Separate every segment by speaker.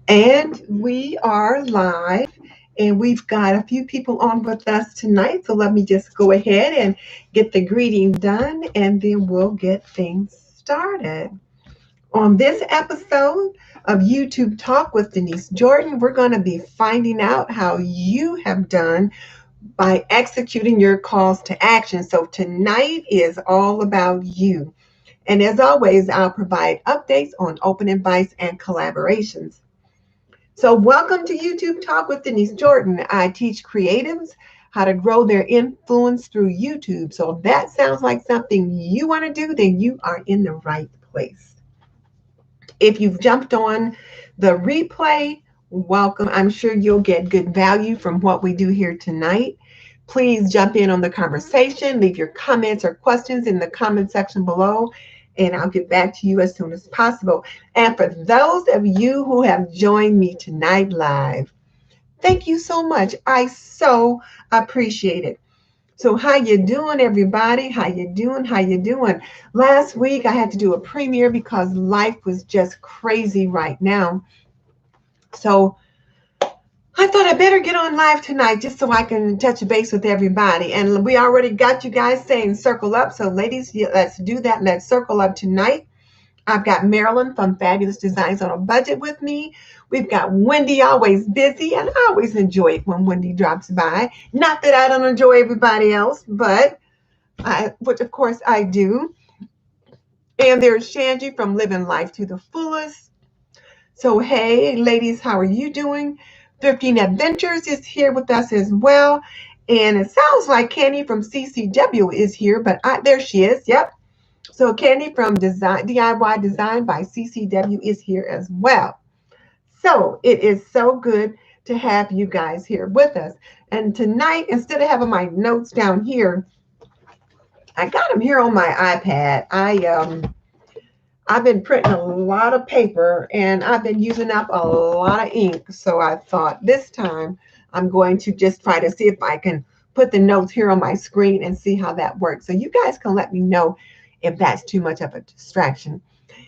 Speaker 1: And we are live, and we've got a few people on with us tonight. So let me just go ahead and get the greeting done, and then we'll get things started. On this episode of YouTube Talk with Denise Jordan, we're going to be finding out how you have done by executing your calls to action. So tonight is all about you. And as always, I'll provide updates on open advice and collaborations. So, welcome to YouTube Talk with Denise Jordan. I teach creatives how to grow their influence through YouTube. So, if that sounds like something you want to do, then you are in the right place. If you've jumped on the replay, welcome. I'm sure you'll get good value from what we do here tonight. Please jump in on the conversation, leave your comments or questions in the comment section below, and I'll get back to you as soon as possible. And for those of you who have joined me tonight live, thank you so much. I so appreciate it. So how you doing, everybody? How you doing? How you doing? Last week I had to do a premiere because life was just crazy right now. So I thought I better get on live tonight just so I can touch base with everybody. And we already got you guys saying circle up. So ladies, let's do that. Let's circle up tonight. I've got Marilyn from Fabulous Designs on a Budget with me. We've got Wendy, always busy, and I always enjoy it when Wendy drops by. Not that I don't enjoy everybody else, but which of course I do. And there's Shanji from Living Life to the Fullest. So hey, ladies, how are you doing? 15 Adventures is here with us as well. And it sounds like Candy from CCW is here, but there she is. Yep. So Candy from DIY Design by CCW is here as well. So it is so good to have you guys here with us. And tonight, instead of having my notes down here, I got them here on my iPad. I've been printing a lot of paper and I've been using up a lot of ink. So I thought this time I'm going to just try to see if I can put the notes here on my screen and see how that works. So you guys can let me know if that's too much of a distraction.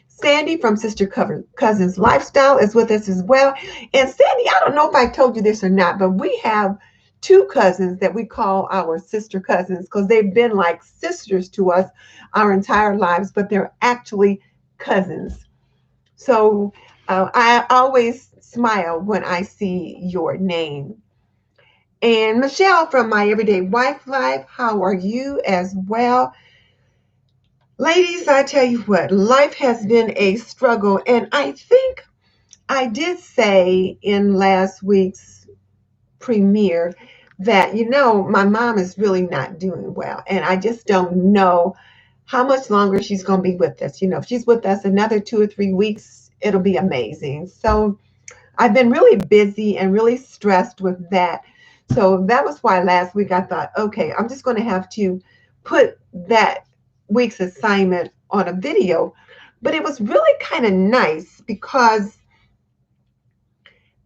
Speaker 1: Sandy from Sister Cousins Lifestyle is with us as well. And Sandy, I don't know if I told you this or not, but we have two cousins that we call our sister cousins because they've been like sisters to us our entire lives, but they're actually cousins. So I always smile when I see your name. And Michelle from My Everyday Wife Life, how are you as well? Ladies, I tell you what, life has been a struggle. And I think I did say in last week's premiere that, my mom is really not doing well. And I just don't know how much longer she's going to be with us. If she's with us another 2 or 3 weeks, it'll be amazing. So I've been really busy and really stressed with that. So that was why last week I thought, okay, I'm just going to have to put that week's assignment on a video. But it was really kind of nice because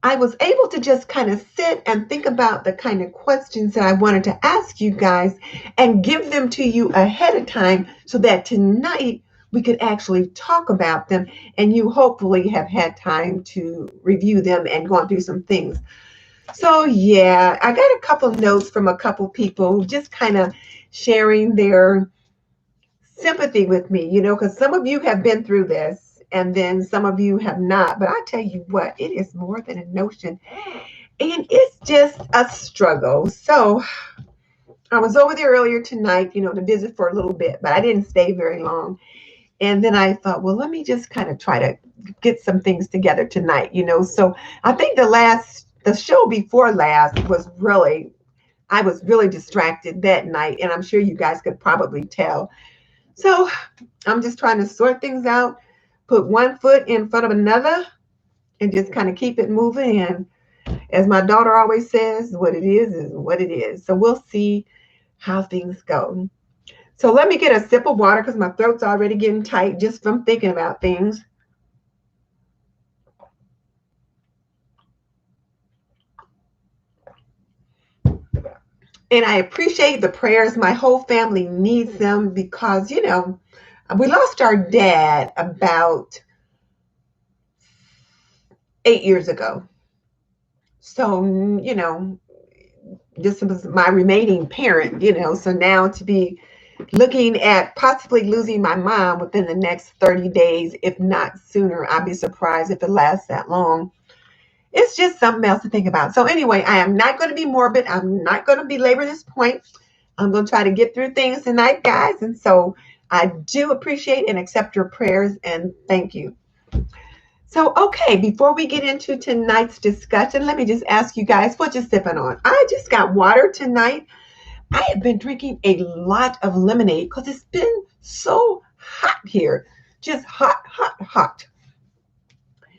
Speaker 1: I was able to just kind of sit and think about the kind of questions that I wanted to ask you guys and give them to you ahead of time so that tonight we could actually talk about them and you hopefully have had time to review them and gone through some things. So yeah, I got a couple notes from a couple people just kind of sharing their sympathy with me, because some of you have been through this and then some of you have not. But I tell you what, it is more than a notion and it's just a struggle. So I was over there earlier tonight, to visit for a little bit, but I didn't stay very long. And then I thought, well, let me just kind of try to get some things together tonight, So I think the show before last I was really distracted that night. And I'm sure you guys could probably tell. So I'm just trying to sort things out, put one foot in front of another and just kind of keep it moving. And as my daughter always says, what it is what it is. So we'll see how things go. So let me get a sip of water because my throat's already getting tight just from thinking about things. And I appreciate the prayers. My whole family needs them because, we lost our dad about 8 years ago. So, this was my remaining parent, so now to be looking at possibly losing my mom within the next 30 days, if not sooner. I'd be surprised if it lasts that long. It's just something else to think about. So anyway, I am not going to be morbid. I'm not going to belabor this point. I'm going to try to get through things tonight, guys. And so I do appreciate and accept your prayers, and thank you. So, okay, before we get into tonight's discussion, let me just ask you guys, what you sipping on? I just got water tonight. I have been drinking a lot of lemonade because it's been so hot here. Just hot, hot, hot.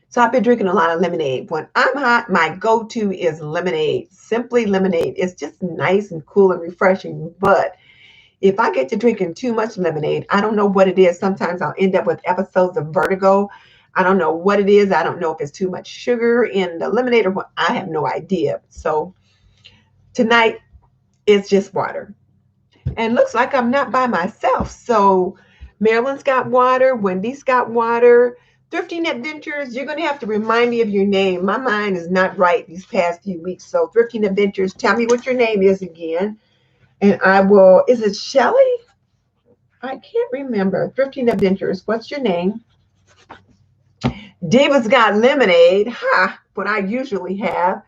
Speaker 1: So I've been drinking a lot of lemonade. When I'm hot, my go-to is lemonade. Simply lemonade. It's just nice and cool and refreshing. But if I get to drinking too much lemonade, I don't know what it is. Sometimes I'll end up with episodes of vertigo. I don't know what it is. I don't know if it's too much sugar in the lemonade or what. I have no idea. So tonight, it's just water. And looks like I'm not by myself. So Marilyn's got water. Wendy's got water. Thrifting Adventures, you're going to have to remind me of your name. My mind is not right these past few weeks. So Thrifting Adventures, tell me what your name is again. And I will, is it Shelly? I can't remember. Thrifting Adventures, what's your name? Diva's got lemonade. Ha, what I usually have.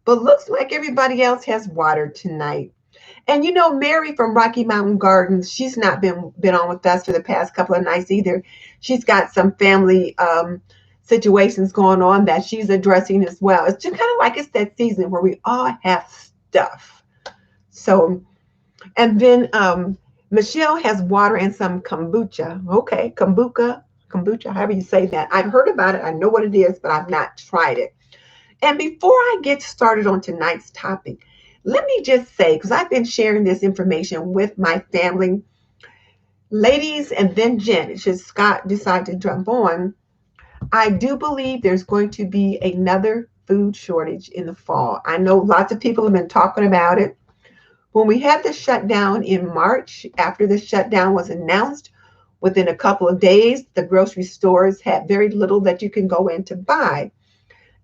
Speaker 1: But looks like everybody else has water tonight. And Mary from Rocky Mountain Gardens, she's not been on with us for the past couple of nights either. She's got some family situations going on that she's addressing as well. It's just kind of like it's that season where we all have stuff. So, and then Michelle has water and some kombucha. Okay, kombucha, however you say that. I've heard about it. I know what it is, but I've not tried it. And before I get started on tonight's topic, let me just say, because I've been sharing this information with my family, ladies, and then Jen, should Scott decide to jump on, I do believe there's going to be another food shortage in the fall. I know lots of people have been talking about it. When we had the shutdown in March, after the shutdown was announced, within a couple of days, the grocery stores had very little that you can go in to buy.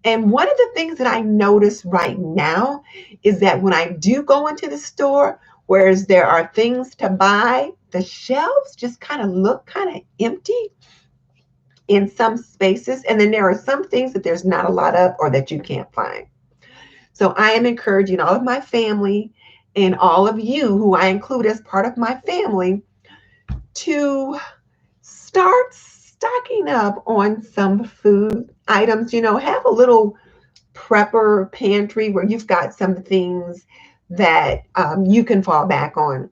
Speaker 1: And one of the things that I notice right now is that when I do go into the store, whereas there are things to buy, the shelves just kind of look kind of empty in some spaces. And then there are some things that there's not a lot of or that you can't find. So I am encouraging all of my family and all of you who I include as part of my family to start stocking up on some food items. Have a little prepper pantry where you've got some things that you can fall back on.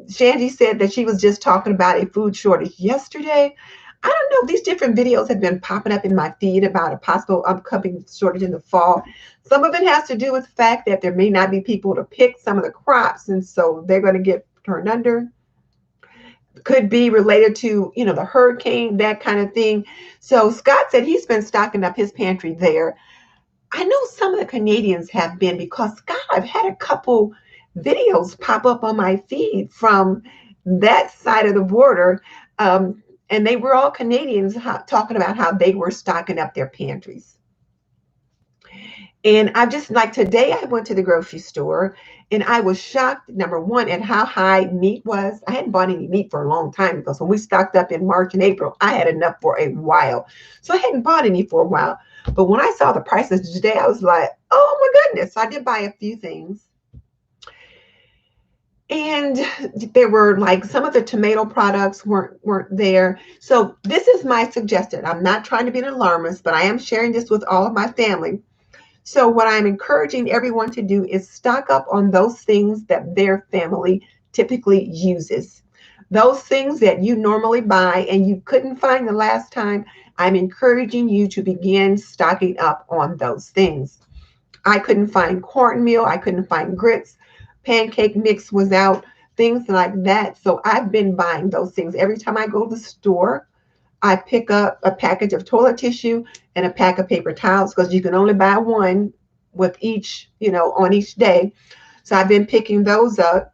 Speaker 1: Shandy said that she was just talking about a food shortage yesterday. I don't know. These different videos have been popping up in my feed about a possible upcoming shortage in the fall. Some of it has to do with the fact that there may not be people to pick some of the crops, and so they're going to get turned under. Could be related to, the hurricane, that kind of thing. So Scott said he's been stocking up his pantry there. I know some of the Canadians have been, because Scott, I've had a couple videos pop up on my feed from that side of the border. And they were all Canadians talking about how they were stocking up their pantries. And I just, like today, I went to the grocery store and I was shocked, number one, at how high meat was. I hadn't bought any meat for a long time because when we stocked up in March and April, I had enough for a while. So I hadn't bought any for a while. But when I saw the prices today, I was like, oh my goodness. So I did buy a few things. And there were like some of the tomato products weren't there. So this is my suggestion. I'm not trying to be an alarmist, but I am sharing this with all of my family. So what I'm encouraging everyone to do is stock up on those things that their family typically uses. Those things that you normally buy and you couldn't find the last time, I'm encouraging you to begin stocking up on those things. I couldn't find cornmeal. I couldn't find grits. Pancake mix was out, things like that. So I've been buying those things. Every time I go to the store, I pick up a package of toilet tissue and a pack of paper towels, because you can only buy one with each, on each day. So I've been picking those up.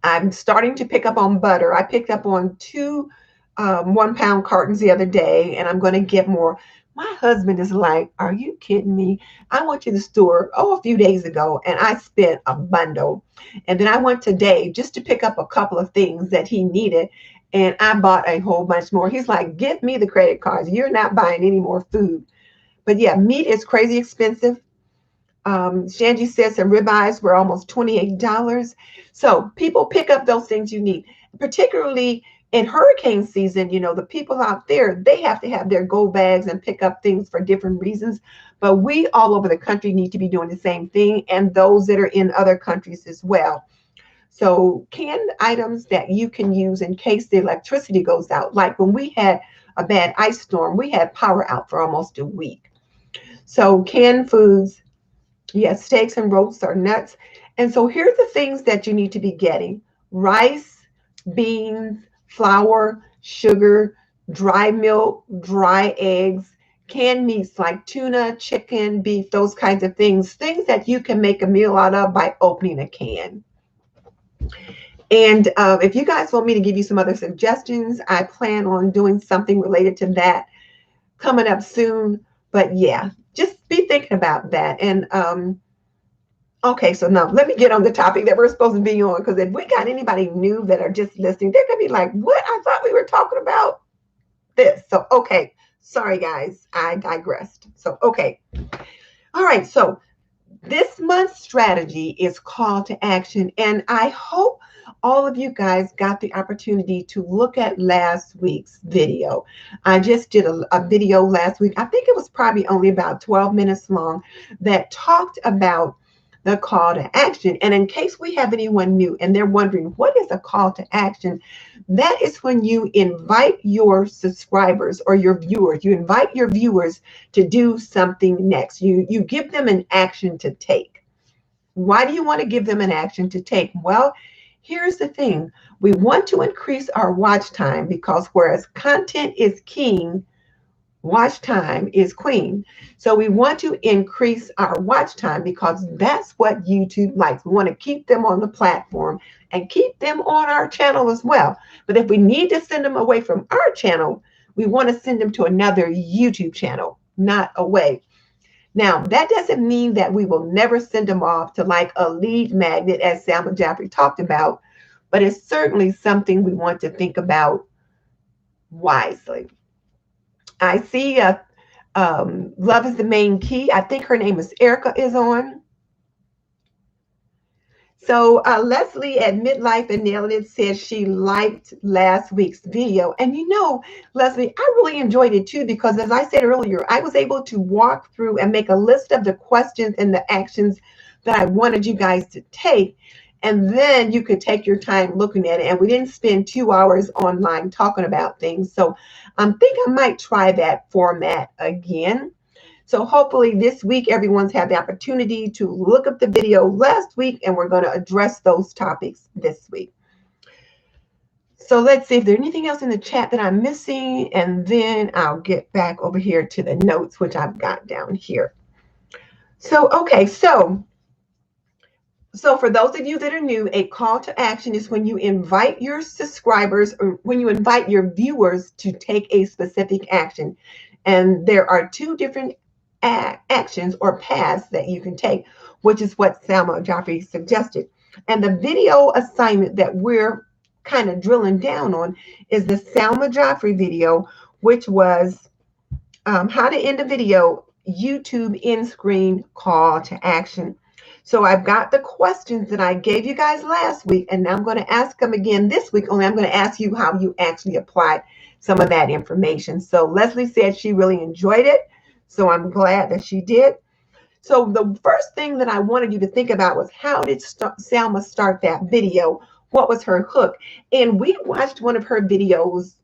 Speaker 1: I'm starting to pick up on butter. I picked up on two 1-pound cartons the other day, and I'm going to get more. My husband is like, are you kidding me? I went to the store, a few days ago, and I spent a bundle. And then I went today just to pick up a couple of things that he needed. And I bought a whole bunch more. He's like, give me the credit cards. You're not buying any more food. But yeah, meat is crazy expensive. Shanji said some ribeyes were almost $28. So people pick up those things you need, particularly in hurricane season. You know, the people out there, they have to have their go bags and pick up things for different reasons. But we all over the country need to be doing the same thing, and those that are in other countries as well. So canned items that you can use in case the electricity goes out. Like when we had a bad ice storm, we had power out for almost a week. So canned foods, yes, steaks and roasts are nuts. And so here's the things that you need to be getting: rice, beans, flour, sugar, dry milk, dry eggs, canned meats like tuna, chicken, beef, those kinds of things, things that you can make a meal out of by opening a can. And if you guys want me to give you some other suggestions, I plan on doing something related to that coming up soon. But yeah, just be thinking about that. And okay, so now let me get on the topic that we're supposed to be on, because if we got anybody new that are just listening, they're going to be like, what? I thought we were talking about this. So, okay, sorry, guys, I digressed. So, okay. All right, so this month's strategy is call to action, and I hope all of you guys got the opportunity to look at last week's video. I just did a video last week. I think it was probably only about 12 minutes long that talked about the call to action. And in case we have anyone new and they're wondering, what is a call to action? That is when you invite your subscribers or your viewers, you invite your viewers to do something next. You give them an action to take. Why do you want to give them an action to take? Well, here's the thing. We want to increase our watch time, because whereas content is king, watch time is queen. So we want to increase our watch time because that's what YouTube likes. We want to keep them on the platform and keep them on our channel as well. But if we need to send them away from our channel, we want to send them to another YouTube channel, not away. Now, that doesn't mean that we will never send them off to like a lead magnet, as Salma Jafri talked about, but it's certainly something we want to think about wisely. I see Love is the Main Key. I think her name is Erica is on. So Leslie at Midlife and Nailed It says she liked last week's video. And you know, Leslie, I really enjoyed it too, because as I said earlier, I was able to walk through and make a list of the questions and the actions that I wanted you guys to take. And then you could take your time looking at it. And we didn't spend 2 hours online talking about things. So I think I might try that format again. So hopefully this week, everyone's had the opportunity to look up the video last week, and we're going to address those topics this week. So let's see if there's anything else in the chat that I'm missing, and then I'll get back over here to the notes, which I've got down here. So, okay, so for those of you that are new, a call to action is when you invite your subscribers or when you invite your viewers to take a specific action. And there are two different actions or paths that you can take, which is what Salma Jafri suggested. And the video assignment that we're kind of drilling down on is the Salma Jafri video, which was how to end a video, YouTube end screen call to action. So I've got the questions that I gave you guys last week, and now I'm going to ask them again this week, only I'm going to ask you how you actually applied some of that information. So Leslie said she really enjoyed it, so I'm glad that she did. So the first thing that I wanted you to think about was, how did Salma start that video? What was her hook? And we watched one of her videos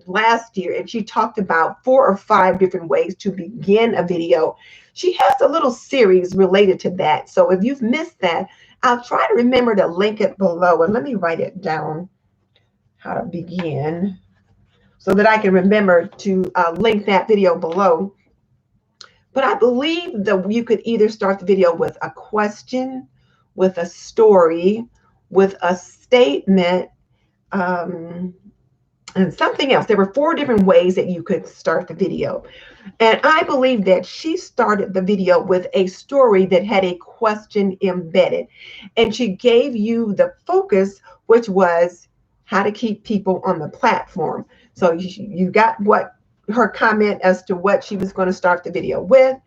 Speaker 1: last year, and she talked about 4 or 5 different ways to begin a video. She has a little series related to that. So if you've missed that, I'll try to remember to link it below, and let me write it down, how to begin, so that I can remember to link that video below. But I believe that you could either start the video with a question, with a story, with a statement, and something else. There were 4 different ways that you could start the video. And I believe that she started the video with a story that had a question embedded. And she gave you the focus, which was how to keep people on the platform. So you got what her comment as to what she was going to start the video with.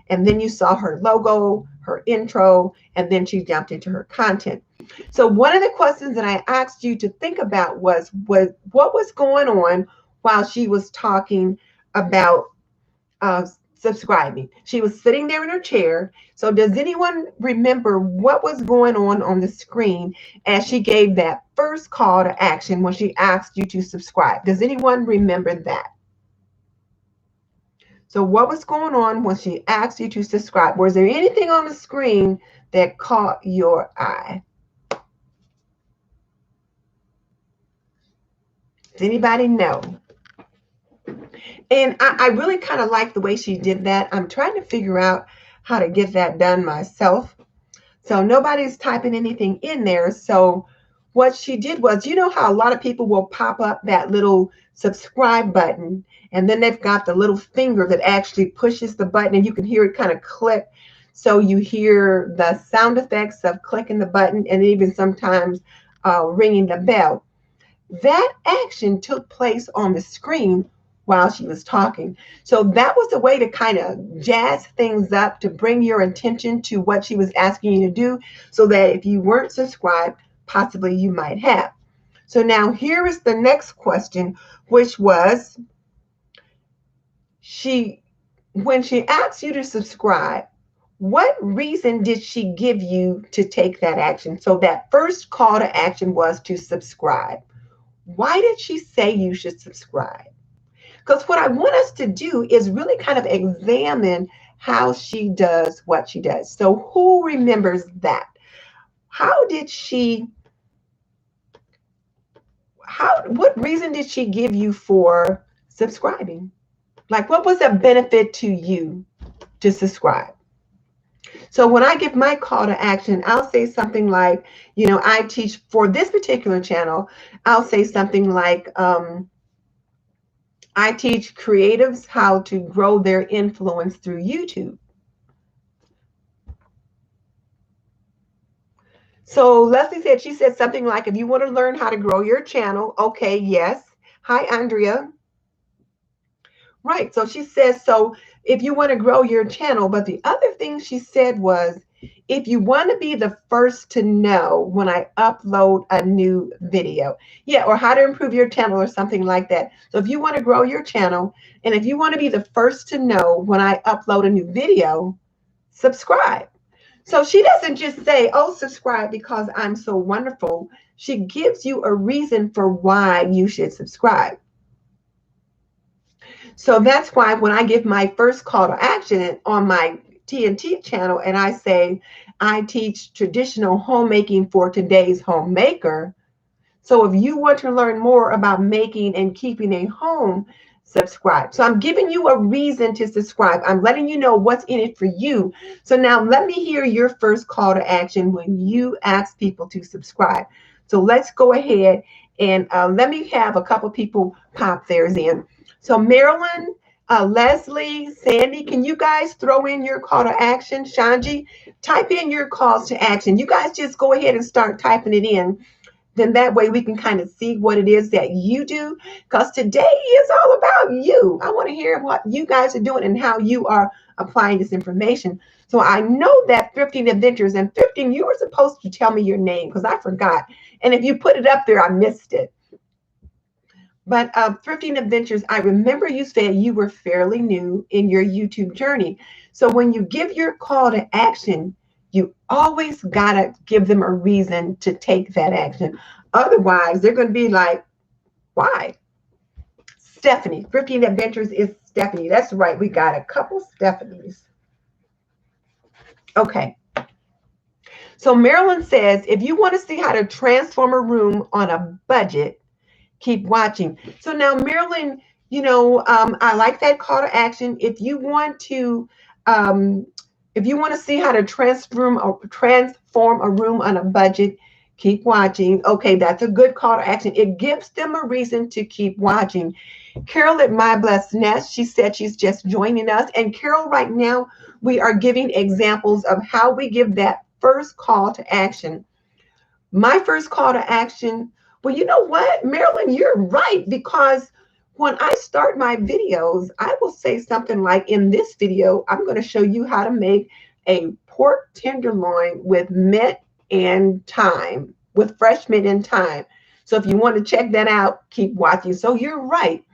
Speaker 1: And then you saw her logo, her intro, and then she jumped into her content. So one of the questions that I asked you to think about was what was going on while she was talking about uh, subscribing. She was sitting there in her chair. So does anyone remember what was going on the screen as she gave that first call to action when she asked you to subscribe? Does anyone remember that? So what was going on when she asked you to subscribe? Was there anything on the screen that caught your eye? Does anybody know? And I really kind of like the way she did that. I'm trying to figure out how to get that done myself. So nobody's typing anything in there. So what she did was, you know how a lot of people will pop up that little subscribe button, and then they've got the little finger that actually pushes the button, and you can hear it kind of click. So you hear the sound effects of clicking the button, and even sometimes ringing the bell. That action took place on the screen while she was talking. So that was a way to kind of jazz things up, to bring your attention to what she was asking you to do, so that if you weren't subscribed, possibly you might have. So now here is the next question, which was when she asked you to subscribe, what reason did she give you to take that action? So that first call to action was to subscribe. Why did she say you should subscribe? Because what I want us to do is really kind of examine how she does what she does. So who remembers that? What reason did she give you for subscribing? Like, what was a benefit to you to subscribe? So when I give my call to action, I'll say something like, I teach for this particular channel. I'll say something like, I teach creatives how to grow their influence through YouTube. So Leslie said, she said something like, if you want to learn how to grow your channel, okay, yes. Hi, Andrea. Right. So she says, so if you want to grow your channel, but the other thing she said was, if you want to be the first to know when I upload a new video. Yeah, or how to improve your channel or something like that. So if you want to grow your channel, and if you want to be the first to know when I upload a new video, subscribe. So she doesn't just say, oh, subscribe because I'm so wonderful. She gives you a reason for why you should subscribe. So that's why when I give my first call to action on my TNT channel and I say, I teach traditional homemaking for today's homemaker. So if you want to learn more about making and keeping a home, subscribe. So I'm giving you a reason to subscribe. I'm letting you know what's in it for you. So now let me hear your first call to action when you ask people to subscribe. So let's go ahead and let me have a couple people pop theirs in. So Marilyn, Leslie, Sandy, can you guys throw in your call to action? Shanji, type in your calls to action. You guys just go ahead and start typing it in. Then that way we can kind of see what it is that you do. Because today is all about you. I want to hear what you guys are doing and how you are applying this information. So I know that 15 Adventures, and 15, you were supposed to tell me your name because I forgot. And if you put it up there, I missed it. But 15 Adventures, I remember you said you were fairly new in your YouTube journey. So when you give your call to action, you always got to give them a reason to take that action. Otherwise, they're going to be like, why? Stephanie, 15 Adventures is Stephanie. That's right. We got a couple Stephanies. Okay. So Marilyn says, if you want to see how to transform a room on a budget, keep watching. So now, Marilyn, I like that call to action. If you want to see how to transform a room on a budget, Keep watching. Okay, that's a good call to action. It gives them a reason to keep watching. Carol at My Blessed Nest, she said she's just joining us. And Carol, right now, we are giving examples of how we give that first call to action. My first call to action, well, you know what, Marilyn, you're right, because when I start my videos, I will say something like, in this video, I'm going to show you how to make a pork tenderloin with mint and thyme, with fresh mint and thyme. So if you want to check that out, keep watching. So you're right.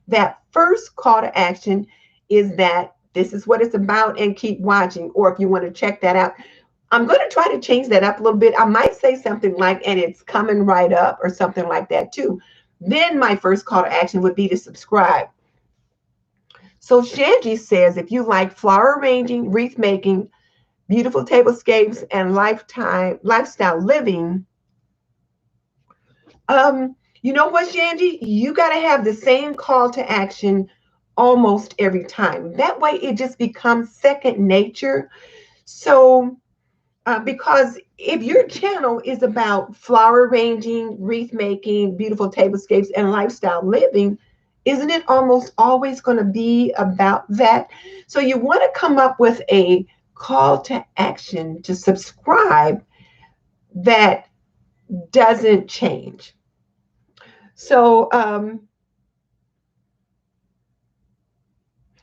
Speaker 1: That first call to action is that this is what it's about and keep watching. Or if you want to check that out, I'm going to try to change that up a little bit. I might say something like, and it's coming right up, or something like that too. Then my first call to action would be to subscribe. So Shanji says, if you like flower arranging, wreath making, beautiful tablescapes, and lifestyle living, you know what, Shanji? You got to have the same call to action almost every time. That way it just becomes second nature. So because if your channel is about flower arranging, wreath making, beautiful tablescapes, and lifestyle living, isn't it almost always going to be about that? So you want to come up with a call to action to subscribe that doesn't change. So,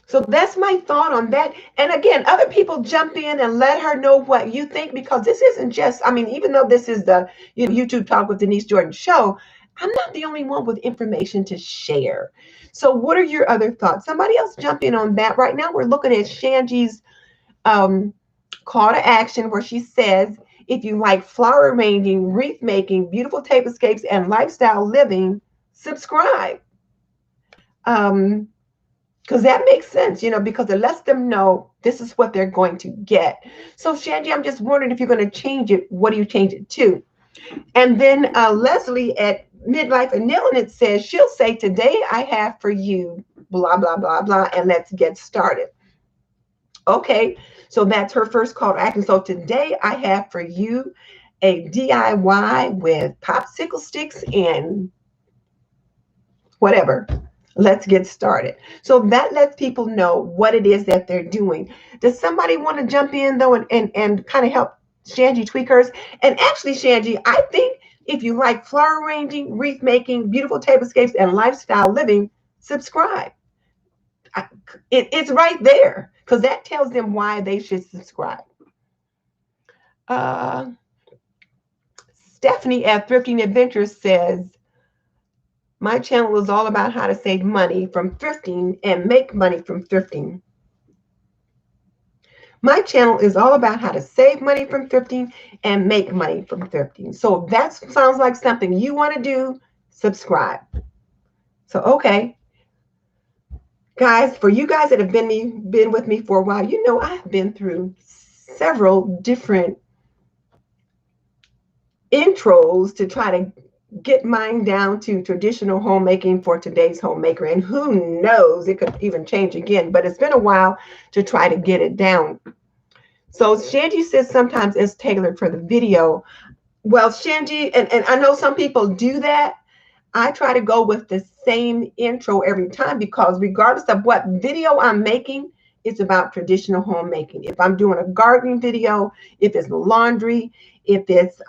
Speaker 1: so that's my thought on that. And again, other people jump in and let her know what you think, because this isn't just, I mean, even though this is the YouTube Talk with Denise Jordan show, I'm not the only one with information to share. So what are your other thoughts? Somebody else jump in on that. Right now we're looking at Shanji's call to action, where she says, if you like flower arranging, wreath making, beautiful tablescapes, and lifestyle living, subscribe. Because that makes sense, because it lets them know this is what they're going to get. So Shanji, I'm just wondering, if you're going to change it, what do you change it to? And then Leslie at Midlife and Nailing It says, she'll say, today I have for you, blah, blah, blah, blah, and let's get started. Okay, so that's her first call to action. So today I have for you a DIY with popsicle sticks and whatever. Let's get started. So that lets people know what it is that they're doing. Does somebody want to jump in though and kind of help Shanji tweak hers? And actually, Shanji, I think if you like flower arranging, wreath making, beautiful tablescapes, and lifestyle living, subscribe. It's right there, because that tells them why they should subscribe. Stephanie at Thrifting Adventures says, my channel is all about how to save money from thrifting and make money from thrifting. My channel is all about how to save money from thrifting and make money from thrifting. So that sounds like something you want to do. Subscribe. So, okay. Guys, for you guys that have been with me for a while, I've been through several different intros to try to get mine down to traditional homemaking for today's homemaker. And who knows, it could even change again, but it's been a while to try to get it down. So Shanji says sometimes it's tailored for the video. Well, Shanji, and I know some people do that. I try to go with the same intro every time, because regardless of what video I'm making, it's about traditional homemaking. If I'm doing a gardening video, if it's laundry, if it's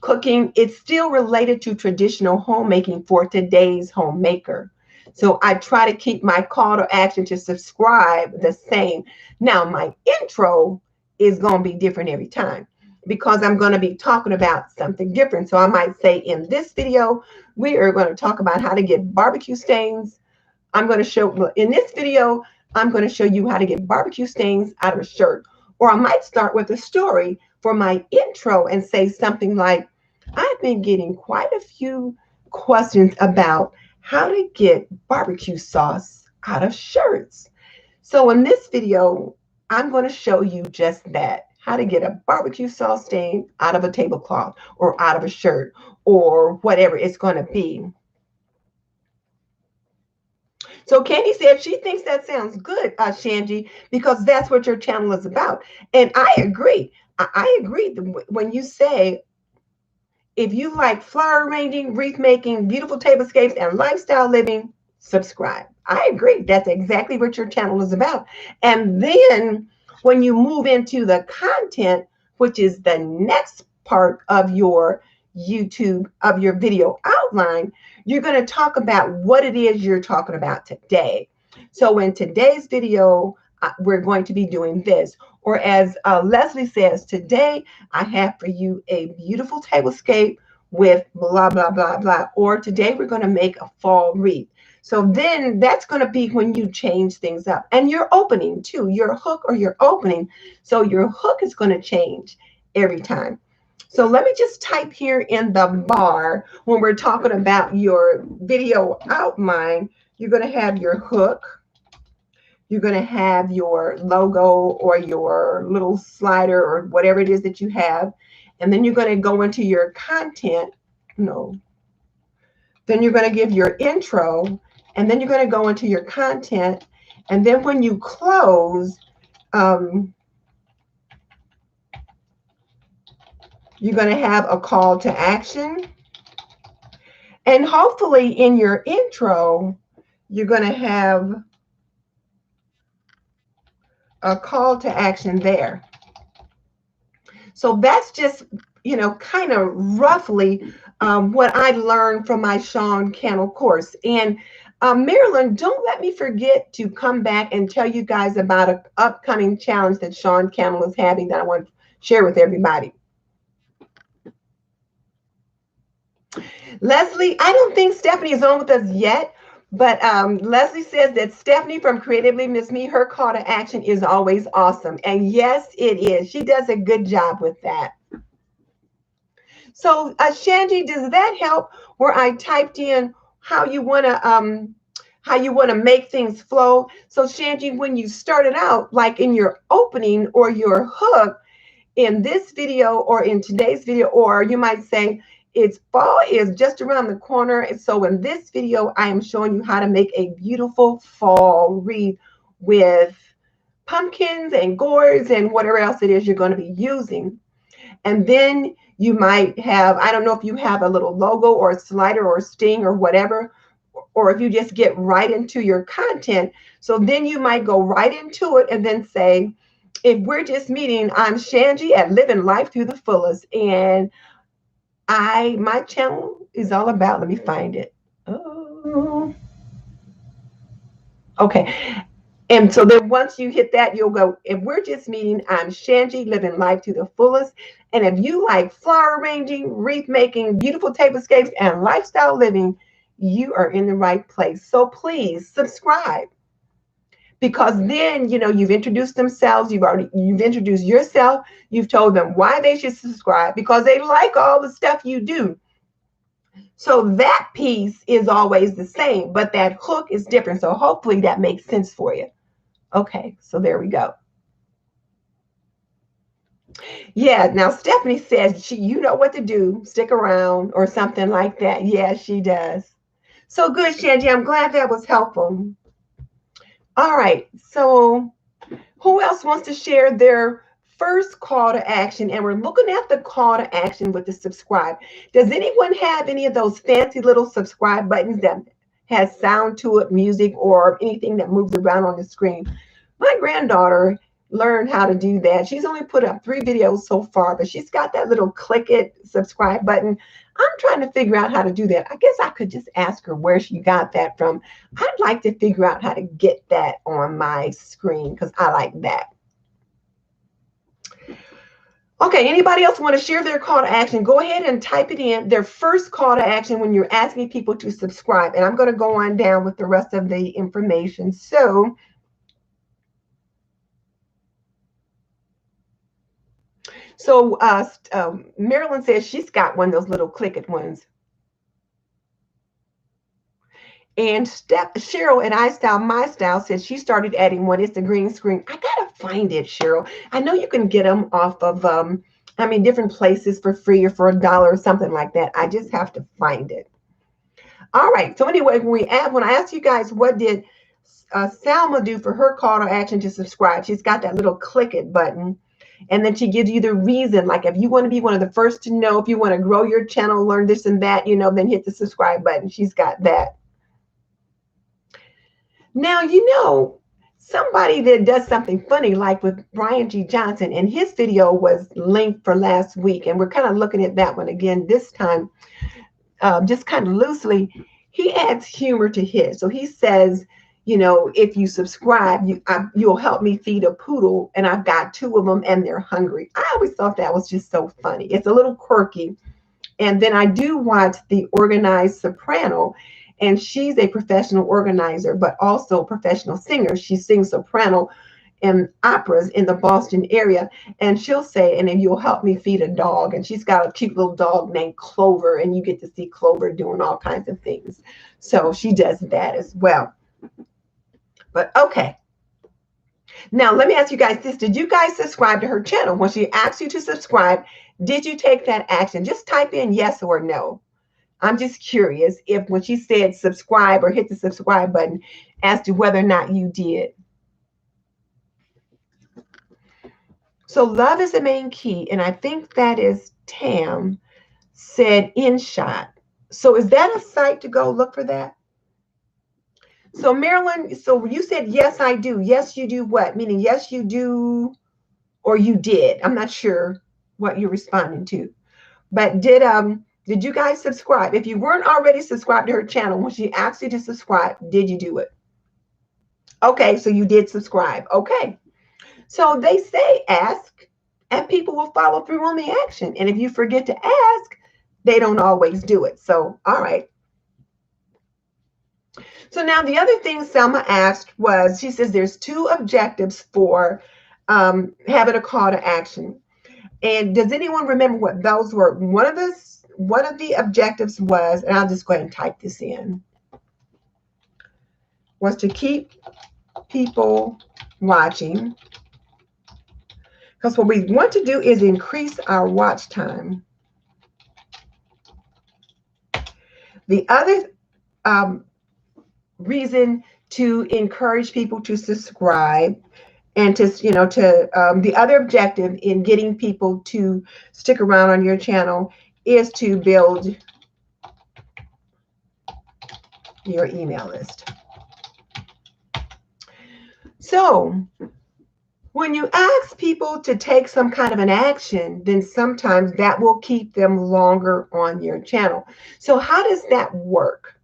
Speaker 1: cooking, it's still related to traditional homemaking for today's homemaker. So I try to keep my call to action to subscribe the same. Now, my intro is going to be different every time, because I'm going to be talking about something different. So I might say, in this video, we are going to talk about how to get barbecue stains. I'm going to show, in this video, I'm going to show you how to get barbecue stains out of a shirt. Or I might start with a story for my intro and say something like, I've been getting quite a few questions about how to get barbecue sauce out of shirts. So in this video, I'm going to show you just that, how to get a barbecue sauce stain out of a tablecloth or out of a shirt or whatever it's going to be. So Candy said she thinks that sounds good, Shanji, because that's what your channel is about. And I agree. I agree when you say If you like flower arranging, wreath making, beautiful tablescapes, and lifestyle living, subscribe. I agree. That's exactly what your channel is about. And then when you move into the content, which is the next part of your YouTube, of your video outline, you're going to talk about what it is you're talking about today. So in today's video, we're going to be doing this. Or as Leslie says, today I have for you a beautiful tablescape with blah, blah, blah, blah. Or today we're going to make a fall wreath. So then that's going to be when you change things up. And your opening too, your hook or your opening. So your hook is going to change every time. So let me just type here in the bar when we're talking about your video outline. You're going to have your hook. You're going to have your logo or your little slider or whatever it is that you have. And then you're going to go into your content. No. Then you're going to give your intro. And then you're going to go into your content. And then when you close, you're going to have a call to action. And hopefully in your intro, you're going to have a call to action there. So that's just, kind of roughly what I learned from my Sean Cannell course. And Marilyn, don't let me forget to come back and tell you guys about an upcoming challenge that Sean Cannell is having that I want to share with everybody. Leslie, I don't think Stephanie is on with us yet, but Leslie says that Stephanie from Creatively Miss Me, her call to action is always awesome. And yes, it is. She does a good job with that. So Shanji, does that help where I typed in how you want to make things flow? So Shanji, when you started out, like in your opening or your hook in this video or in today's video, or you might say, it's fall is just around the corner. And so in this video, I am showing you how to make a beautiful fall wreath with pumpkins and gourds and whatever else it is you're going to be using. And then you might have, I don't know if you have a little logo or a slider or a sting or whatever, or if you just get right into your content. So then you might go right into it and then say, if we're just meeting, I'm Shanji at Living Life to the Fullest. And my channel is all about, let me find it. Oh. Okay. And so then once you hit that, you'll go, if we're just meeting, I'm Shanji, living life to the fullest. And if you like flower arranging, wreath making, beautiful tablescapes, and lifestyle living, you are in the right place. So please subscribe. Because then, you've introduced themselves, you've introduced yourself, you've told them why they should subscribe, because they like all the stuff you do. So that piece is always the same, but that hook is different. So hopefully that makes sense for you. Okay, so there we go. Yeah, now Stephanie says you know what to do, stick around or something like that. Yeah, she does. So good, Shanji. I'm glad that was helpful. All right, so who else wants to share their first call to action? And we're looking at the call to action with the subscribe. Does anyone have any of those fancy little subscribe buttons that has sound to it, music, or anything that moves around on the screen? My granddaughter learned how to do that. She's only put up 3 videos so far, but she's got that little click it subscribe button. I'm trying to figure out how to do that. I guess I could just ask her where she got that from. I'd like to figure out how to get that on my screen because I like that. Okay, anybody else want to share their call to action? Go ahead and type it in, their first call to action when you're asking people to subscribe. And I'm going to go on down with the rest of the information. So Marilyn says she's got one of those little click-it ones. And Cheryl at iStyle My Style says she started adding one. It's the green screen. I gotta find it, Cheryl. I know you can get them off of different places for free or for $1 or something like that. I just have to find it. All right. So anyway, when I asked you guys what did Salma do for her call to action to subscribe, she's got that little click it button. And then she gives you the reason, like if you want to be one of the first to know, if you want to grow your channel, learn this and that, then hit the subscribe button. She's got that. Now, somebody that does something funny, like with Brian G. Johnson, and his video was linked for last week. And we're kind of looking at that one again this time, just kind of loosely. He adds humor to his. So he says, if you subscribe, you'll help me feed a poodle. And I've got 2 of them and they're hungry. I always thought that was just so funny. It's a little quirky. And then I do watch the Organized Soprano. And she's a professional organizer, but also a professional singer. She sings soprano in operas in the Boston area. And she'll say, and then you'll help me feed a dog. And she's got a cute little dog named Clover. And you get to see Clover doing all kinds of things. So she does that as well. But okay. Now, let me ask you guys this. Did you guys subscribe to her channel? When she asked you to subscribe, did you take that action? Just type in yes or no. I'm just curious if when she said subscribe or hit the subscribe button as to whether or not you did. So love is the main key. And I think that is Tam said InShot. So is that a site to go look for that? So Marilyn, so you said, yes, I do. Yes, you do what? Meaning, yes, you do, or you did. I'm not sure what you're responding to. But did you guys subscribe? If you weren't already subscribed to her channel, when she asked you to subscribe, did you do it? Okay, so you did subscribe. Okay. So they say ask, and people will follow through on the action. And if you forget to ask, they don't always do it. So, all right. So now the other thing Selma asked was, she says there's 2 objectives for having a call to action. And does anyone remember what those were? One of the objectives was, and I'll just go ahead and type this in, was to keep people watching. Because what we want to do is increase our watch time. The other reason to encourage people to subscribe and to the other objective in getting people to stick around on your channel is to build your email list. So when you ask people to take some kind of an action, then sometimes that will keep them longer on your channel. So how does that work?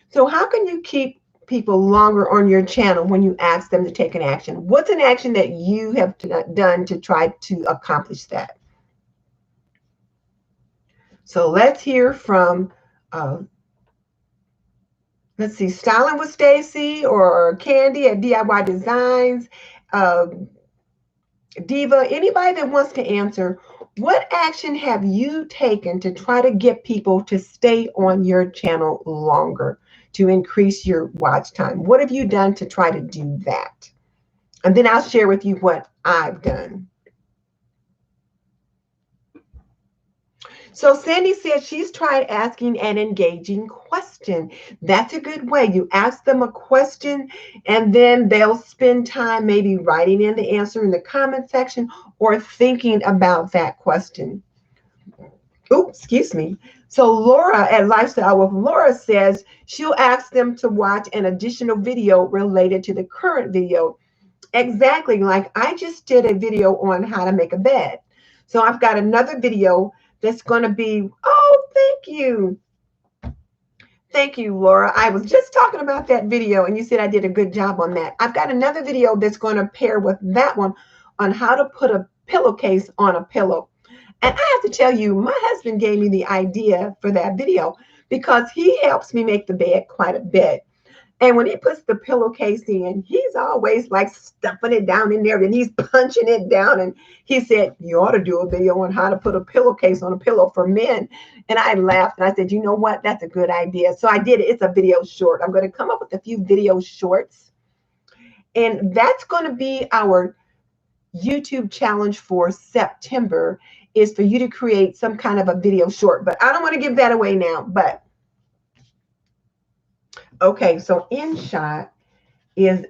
Speaker 1: So how can you keep people longer on your channel when you ask them to take an action? What's an action that you have done to try to accomplish that? So let's hear from, let's see, Styling with Stacy or Candy at DIY Designs, Diva, anybody that wants to answer, what action have you taken to try to get people to stay on your channel longer, to increase your watch time? What have you done to try to do that? And then I'll share with you what I've done. So Sandy said she's tried asking an engaging question. That's a good way. You ask them a question and then they'll spend time maybe writing in the answer in the comment section or thinking about that question. Oops, excuse me. So Laura at Lifestyle with Laura says she'll ask them to watch an additional video related to the current video. Exactly, like I just did a video on how to make a bed. So I've got another video that's going to be, oh, thank you. Thank you, Laura. I was just talking about that video and you said I did a good job on that. I've got another video that's going to pair with that one on how to put a pillowcase on a pillow. And I have to tell you, my husband gave me the idea for that video because he helps me make the bed quite a bit. And when he puts the pillowcase in, he's always like stuffing it down in there and he's punching it down. And he said, you ought to do a video on how to put a pillowcase on a pillow for men. And I laughed and I said, you know what? That's a good idea. So I did it. It's a video short. I'm going to come up with a few video shorts. And that's going to be our YouTube challenge for September, is for you to create some kind of a video short. But I don't want to give that away now. But okay, so InShot is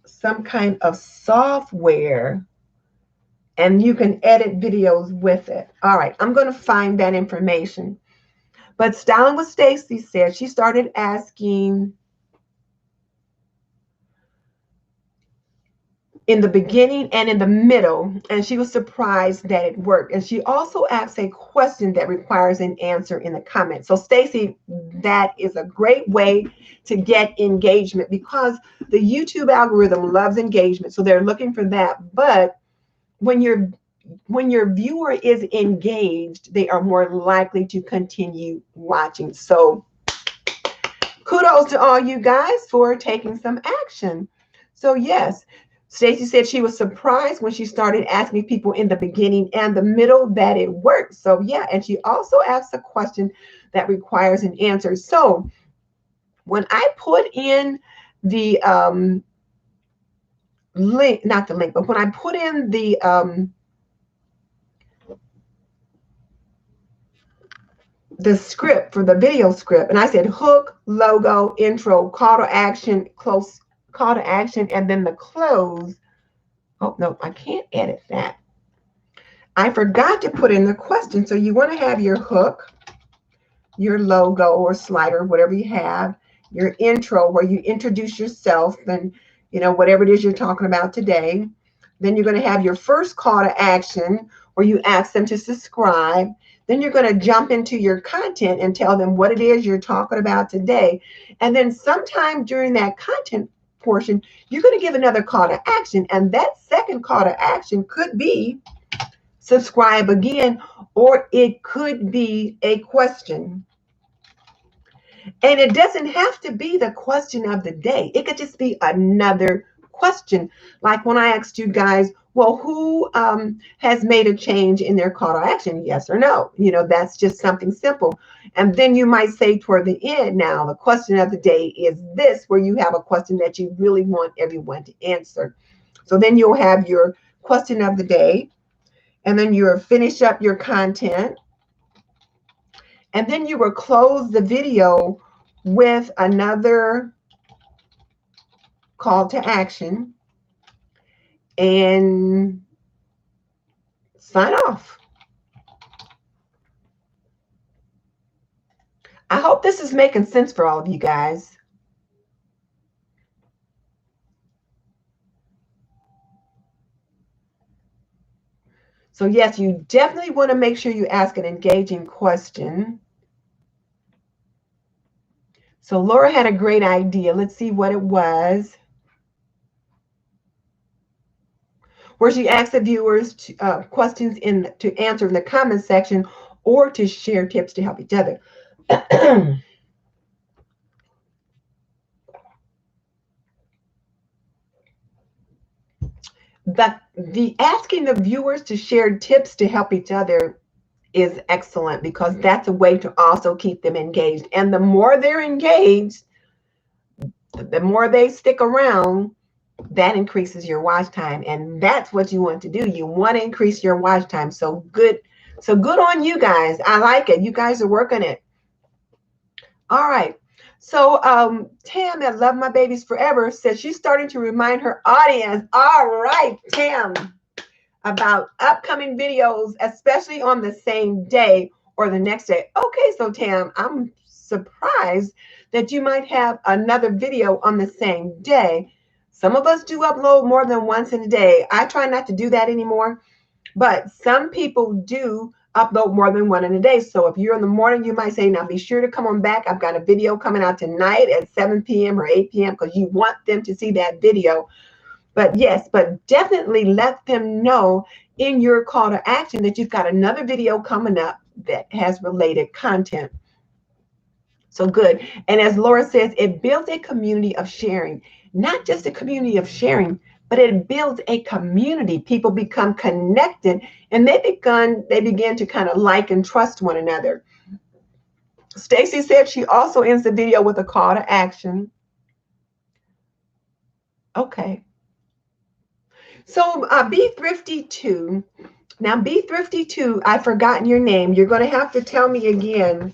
Speaker 1: some kind of software and you can edit videos with it. All right, I'm going to find that information. But Styling with Stacy said she started asking in the beginning and in the middle, and she was surprised that it worked. And she also asked a question that requires an answer in the comments. So Stacy, that is a great way to get engagement because the YouTube algorithm loves engagement. So they're looking for that. But when your viewer is engaged, they are more likely to continue watching. So kudos to all you guys for taking some action. So yes, Stacy said she was surprised when she started asking people in the beginning and the middle that it worked. So yeah, and she also asked a question that requires an answer. So when I put in the link, not the link, but when I put in the script for the video script, and I said hook, logo, intro, call to action, close call to action, and then the close. Oh, no, I can't edit that. I forgot to put in the question. So you want to have your hook, your logo or slider, whatever you have, your intro where you introduce yourself and, whatever it is you're talking about today. Then you're going to have your first call to action where you ask them to subscribe. Then you're going to jump into your content and tell them what it is you're talking about today. And then sometime during that content portion, you're going to give another call to action. And that second call to action could be subscribe again, or it could be a question. And it doesn't have to be the question of the day. It could just be another question. Like when I asked you guys, well, who has made a change in their call to action? Yes or no? That's just something simple. And then you might say toward the end, now the question of the day is this, where you have a question that you really want everyone to answer. So then you'll have your question of the day, and then you'll finish up your content, and then you will close the video with another call to action and sign off. I hope this is making sense for all of you guys. So yes, you definitely want to make sure you ask an engaging question. So Laura had a great idea. Let's see what it was. Where she asked the viewers questions to answer in the comment section or to share tips to help each other. The asking the viewers to share tips to help each other is excellent because that's a way to also keep them engaged. And the more they're engaged, the more they stick around, that increases your watch time. And that's what you want to do. You want to increase your watch time. So good on you guys. I like it. You guys are working it. All right. So Tam at Love My Babies Forever says she's starting to remind her audience. All right, Tam, about upcoming videos, especially on the same day or the next day. Okay, so Tam, I'm surprised that you might have another video on the same day. Some of us do upload more than once in a day. I try not to do that anymore, but some people do upload more than one in a day. So if you're in the morning, you might say, now be sure to come on back. I've got a video coming out tonight at 7 p.m. or 8 p.m. because you want them to see that video. But yes, but definitely let them know in your call to action that you've got another video coming up that has related content. So good. And as Laura says, it builds a community of sharing, not just a community of sharing, but it builds a community. People become connected and they begin to kind of like and trust one another. Stacy said she also ends the video with a call to action. Okay. So Be Thrifty 2. Now, Be Thrifty 2, I've forgotten your name. You're going to have to tell me again.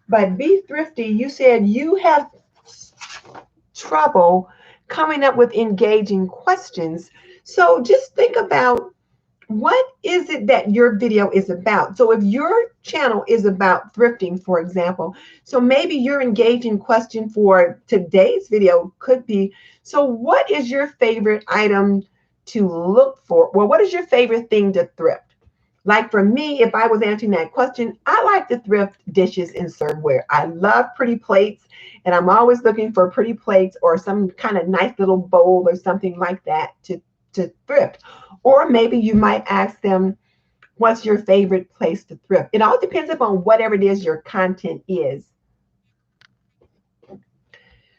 Speaker 1: But Be Thrifty, you said you have trouble coming up with engaging questions. So just think about what is it that your video is about? So if your channel is about thrifting, for example, so maybe your engaging question for today's video could be, so what is your favorite item to look for? Well, what is your favorite thing to thrift? Like for me, if I was answering that question, I like to thrift dishes and serveware. I love pretty plates, and I'm always looking for pretty plates or some kind of nice little bowl or something like that to thrift. Or maybe you might ask them, what's your favorite place to thrift? It all depends upon whatever it is your content is.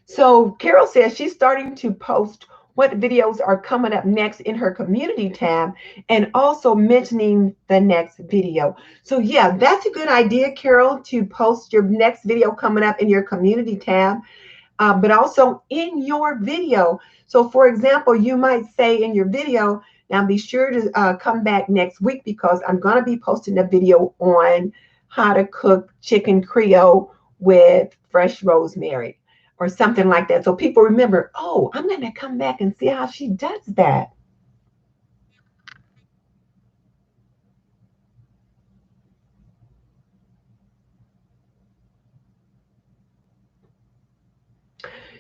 Speaker 1: So Carol says she's starting to post what videos are coming up next in her community tab and also mentioning the next video. So yeah, that's a good idea, Carol, to post your next video coming up in your community tab, but also in your video. So for example, you might say in your video, now be sure to come back next week because I'm going to be posting a video on how to cook chicken Creole with fresh rosemary or something like that. So people remember, oh, I'm going to come back and see how she does that.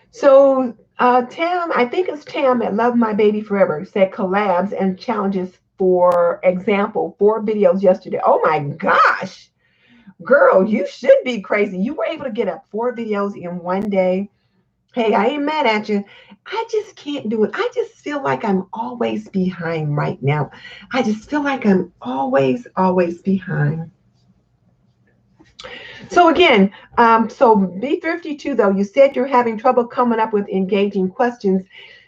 Speaker 1: So Tam, I think it's Tam at Love My Baby Forever, said collabs and challenges, for example, 4 videos yesterday. Oh my gosh, girl, you should be crazy. You were able to get up 4 videos in one day. Hey, I ain't mad at you. I just can't do it. I just feel like I'm always behind right now. I just feel like I'm always behind. So again, so B52 though, you said you're having trouble coming up with engaging questions.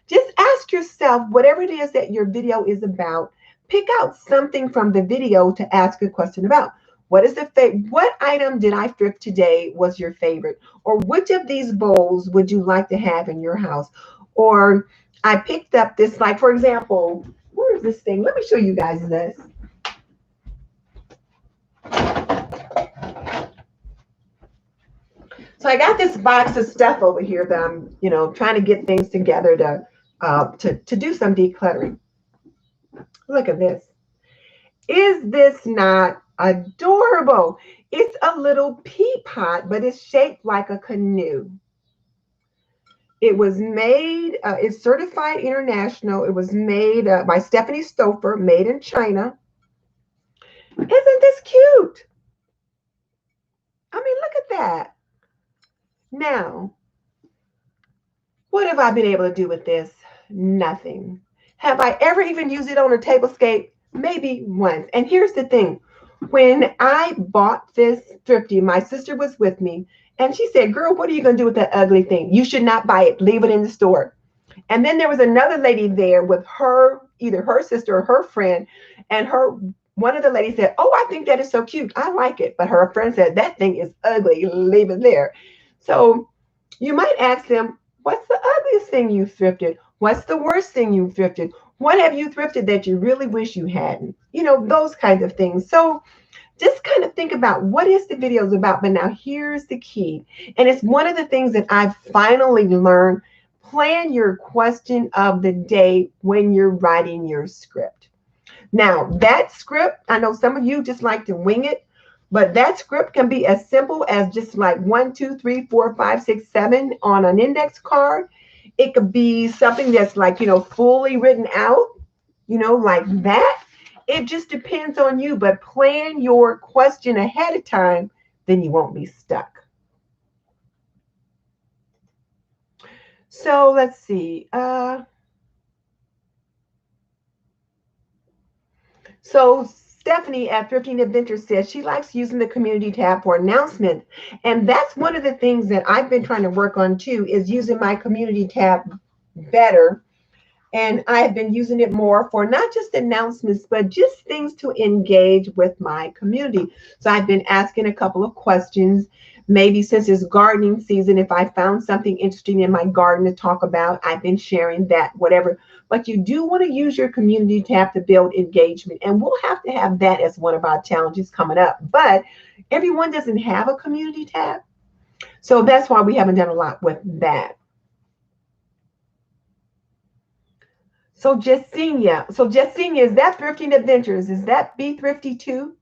Speaker 1: Just ask yourself, whatever it is that your video is about, pick out something from the video to ask a question about. What item did I thrift today was your favorite? Or which of these bowls would you like to have in your house? Or I picked up this, like for example, where is this thing? Let me show you guys this. So I got this box of stuff over here that I'm, trying to get things together to do some decluttering. Look at this. Is this not adorable? It's a little pea pot, but it's shaped like a canoe. It was made, it's certified international. It was made by Stephanie Stouffer, made in China. Isn't this cute? I mean, look at that. Now, what have I been able to do with this? Nothing. Have I ever even used it on a tablescape? Maybe once. And here's the thing. When I bought this thrifty, my sister was with me, and she said, girl, what are you going to do with that ugly thing? You should not buy it. Leave it in the store. And then there was another lady there with her, either her sister or her friend, and one of the ladies said, oh, I think that is so cute. I like it. But her friend said, that thing is ugly. Leave it there. So you might ask them, what's the ugliest thing you thrifted? What's the worst thing you thrifted? What have you thrifted that you really wish you hadn't? Those kinds of things. So just kind of think about what is the videos about. But now here's the key. And it's one of the things that I've finally learned. Plan your question of the day when you're writing your script. Now, that script, I know some of you just like to wing it, but that script can be as simple as just like 1, 2, 3, 4, 5, 6, 7 on an index card. It could be something that's like, fully written out, like that. It just depends on you, but plan your question ahead of time, then you won't be stuck. So let's see. So Stephanie at 15 Adventures says she likes using the community tab for announcements. And that's one of the things that I've been trying to work on too, is using my community tab better. And I've been using it more for not just announcements, but just things to engage with my community. So I've been asking a couple of questions. Maybe since it's gardening season, if I found something interesting in my garden to talk about, I've been sharing that, whatever. But you do want to use your community tab to build engagement. And we'll have to have that as one of our challenges coming up. But everyone doesn't have a community tab. So that's why we haven't done a lot with that. So Jessenia. So Jessenia, is that Thrifting Adventures? Is that Be Thrifty too?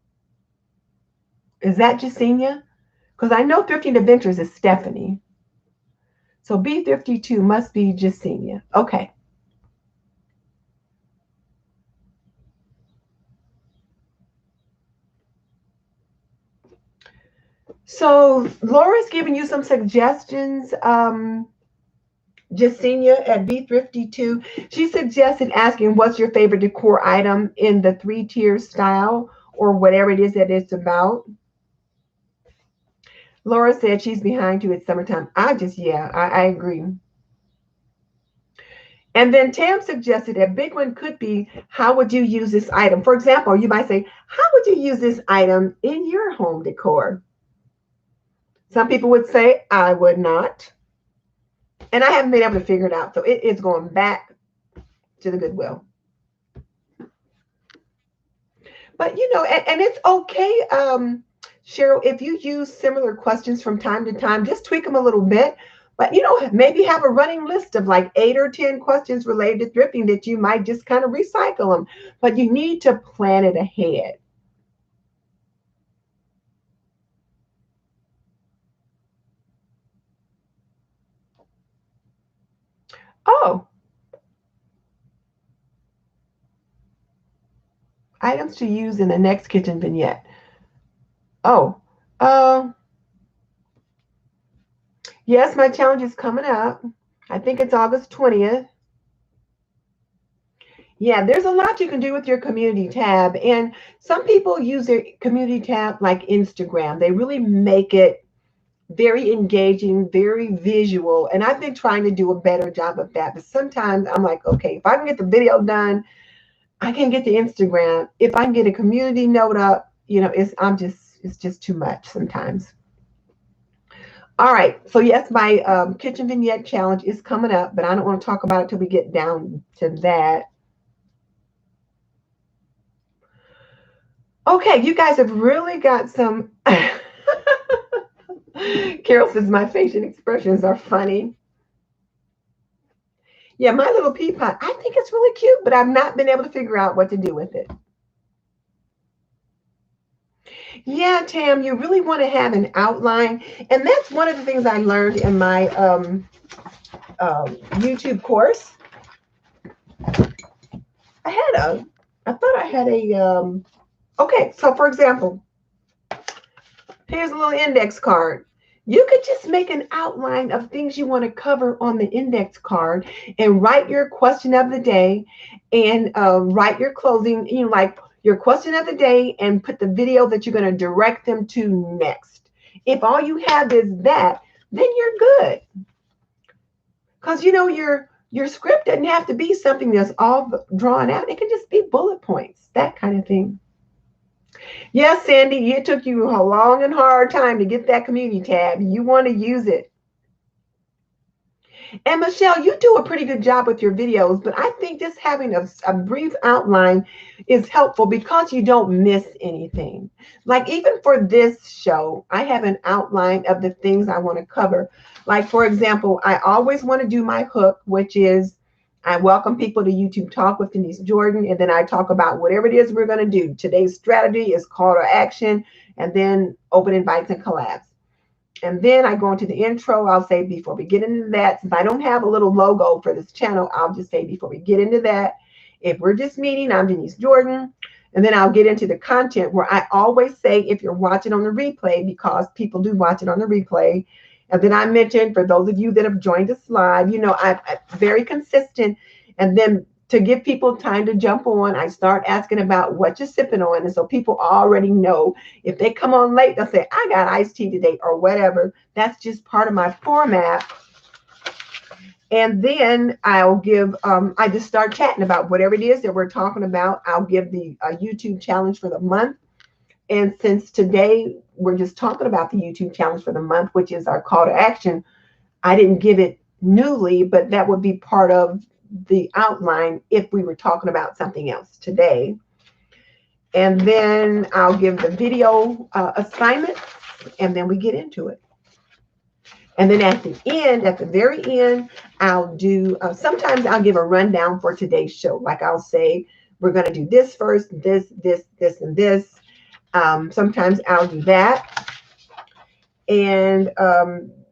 Speaker 1: Is that Jessenia? Because I know Thrifting Adventures is Stephanie. So Be Thrifty too must be Jessenia. Okay. So Laura's giving you some suggestions. Jessenia at Be Thrifty too. She suggested asking what's your favorite decor item in the 3-tier style or whatever it is that it's about. Laura said she's behind you. It's summertime. I agree. And then Tam suggested a big one could be, how would you use this item? For example, you might say, how would you use this item in your home decor? Some people would say, I would not. And I haven't been able to figure it out. So it is going back to the Goodwill. But, and it's okay, Cheryl, if you use similar questions from time to time, just tweak them a little bit. But, maybe have a running list of like 8 or 10 questions related to thrifting that you might just kind of recycle them. But you need to plan it ahead. Oh, items to use in the next kitchen vignette. Oh, yes, my challenge is coming up. I think it's August 20th. Yeah, there's a lot you can do with your community tab. And some people use their community tab like Instagram. They really make it very engaging, very visual. And I've been trying to do a better job of that. But sometimes I'm like, okay, if I can get the video done, I can get the Instagram. If I can get a community note up, it's just too much sometimes. All right. So yes, my kitchen vignette challenge is coming up, but I don't want to talk about it till we get down to that. Okay, you guys have really got some. Carol says my facial expressions are funny. Yeah, my little pea pot, I think it's really cute, but I've not been able to figure out what to do with it. Yeah, Tam, you really want to have an outline. And that's one of the things I learned in my YouTube course. I thought I had okay, so for example, here's a little index card. You could just make an outline of things you want to cover on the index card and write your question of the day and write your closing, like your question of the day and put the video that you're going to direct them to next. If all you have is that, then you're good. Because, your script doesn't have to be something that's all drawn out. It can just be bullet points, that kind of thing. Yes, Sandy, it took you a long and hard time to get that community tab. You want to use it. And Michelle, you do a pretty good job with your videos, but I think just having a brief outline is helpful because you don't miss anything. Like even for this show, I have an outline of the things I want to cover. Like, for example, I always want to do my hook, which is I welcome people to YouTube Talk with Denise Jordan, and then I talk about whatever it is we're going to do. Today's strategy is call to action, and then open invites and collabs. And then I go into the intro. I'll say before we get into that, since I don't have a little logo for this channel, I'll just say before we get into that, if we're just meeting, I'm Denise Jordan. And then I'll get into the content where I always say if you're watching on the replay, because people do watch it on the replay. And then I mentioned, for those of you that have joined us live, I'm very consistent. And then to give people time to jump on, I start asking about what you're sipping on. And so people already know. If they come on late, they'll say, I got iced tea today or whatever. That's just part of my format. And then I'll give, I just start chatting about whatever it is that we're talking about. I'll give the YouTube challenge for the month. And since today we're just talking about the YouTube challenge for the month, which is our call to action, I didn't give it newly, but that would be part of the outline if we were talking about something else today. And then I'll give the video assignment, and then we get into it. And then at the end, at the very end, I'll do, sometimes I'll give a rundown for today's show. Like I'll say, we're going to do this first, this, and this. Sometimes I'll do that. And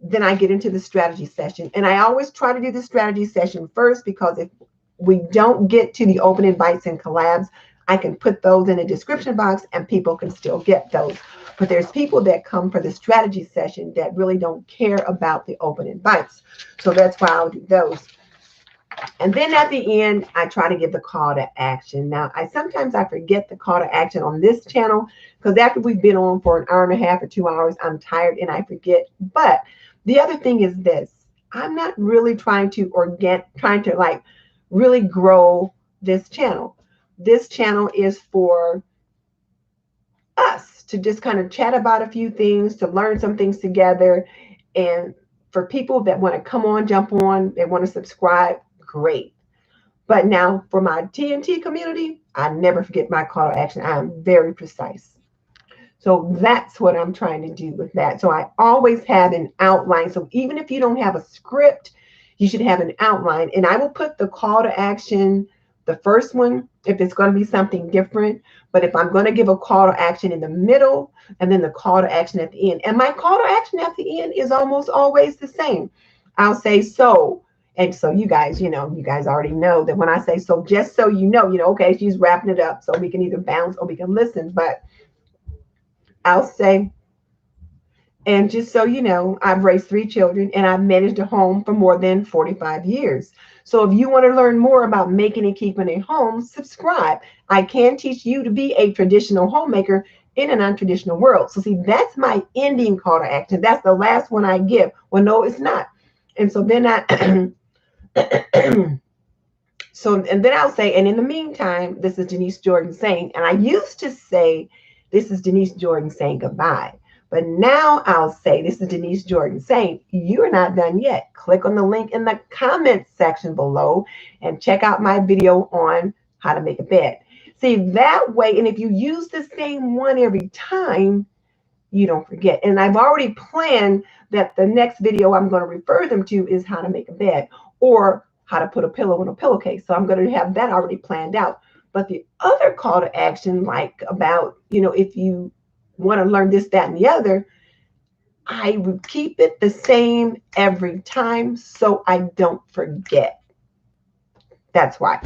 Speaker 1: then I get into the strategy session. And I always try to do the strategy session first, because if we don't get to the open invites and collabs, I can put those in the description box and people can still get those. But there's people that come for the strategy session that really don't care about the open invites. So that's why I'll do those. And then at the end, I try to give the call to action. Now, sometimes I forget the call to action on this channel, because after we've been on for an hour and a half or 2 hours, I'm tired and I forget. But the other thing is this: I'm not really trying to like really grow this channel. This channel is for us to just kind of chat about a few things, to learn some things together. And for people that want to come on, jump on, they want to subscribe, great. But now for my TNT community, I never forget my call to action. I am very precise. So that's what I'm trying to do with that. So I always have an outline. So even if you don't have a script, you should have an outline. And I will put the call to action, the first one, if it's going to be something different. But if I'm going to give a call to action in the middle, and then the call to action at the end. And my call to action at the end is almost always the same. I'll say, so. And so you guys, you guys already know that when I say so, just so you know, okay, she's wrapping it up. So we can either bounce or we can listen. But I'll say, and just so you know, I've raised 3 children and I've managed a home for more than 45 years. So if you want to learn more about making and keeping a home, subscribe. I can teach you to be a traditional homemaker in an untraditional world. So see, that's my ending call to action. That's the last one I give. Well, no, it's not. And so then and then I'll say, and in the meantime, this is Denise Jordan saying, and I used to say, this is Denise Jordan saying goodbye. But now I'll say, this is Denise Jordan saying, you're not done yet. Click on the link in the comments section below and check out my video on how to make a bed. See, that way, and if you use the same one every time, you don't forget. And I've already planned that the next video I'm going to refer them to is how to make a bed, or how to put a pillow in a pillowcase. So I'm going to have that already planned out. But the other call to action, like about, if you want to learn this, that, and the other, I would keep it the same every time so I don't forget. That's why.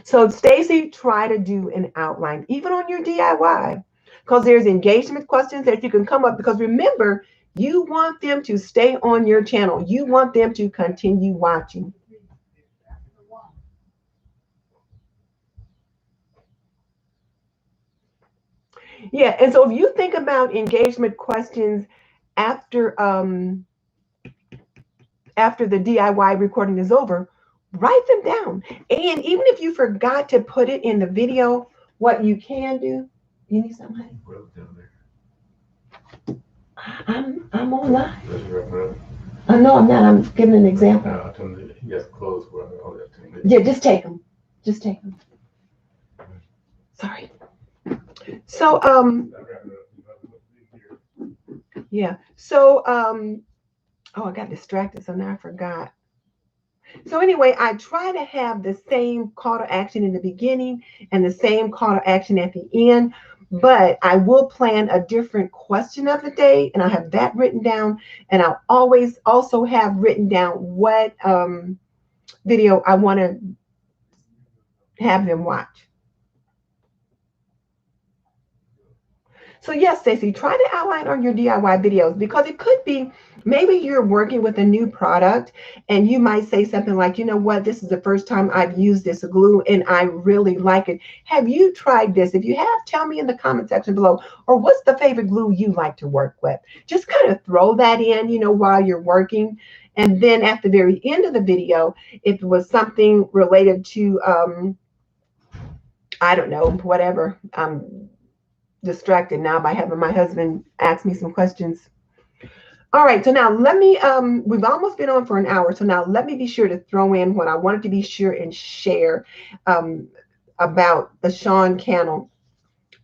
Speaker 1: So Stacy, try to do an outline, even on your DIY, because there's engagement questions that you can come up, because remember, you want them to stay on your channel. You want them to continue watching. Yeah, and so if you think about engagement questions after the DIY recording is over, write them down. And even if you forgot to put it in the video, what you can do, you need something? I'm on live. No, I'm not. I'm giving an example. Yeah, just take them. Just take them. Sorry. So, yeah. So, oh, I got distracted, so now I forgot. So anyway, I try to have the same call to action in the beginning and the same call to action at the end, but I will plan a different question of the day, and I have that written down, and I'll always also have written down what video I want to have them watch. So yes, Stacey, try to outline on your DIY videos, because it could be maybe you're working with a new product and you might say something like, you know what, this is the first time I've used this glue and I really like it. Have you tried this? If you have, tell me in the comment section below. Or what's the favorite glue you like to work with? Just kind of throw that in, while you're working. And then at the very end of the video, if it was something related to, I don't know, whatever, distracted now by having my husband ask me some questions. All right, so now let me, we've almost been on for an hour, so now let me be sure to throw in what I wanted to be sure and share about the Sean Cannell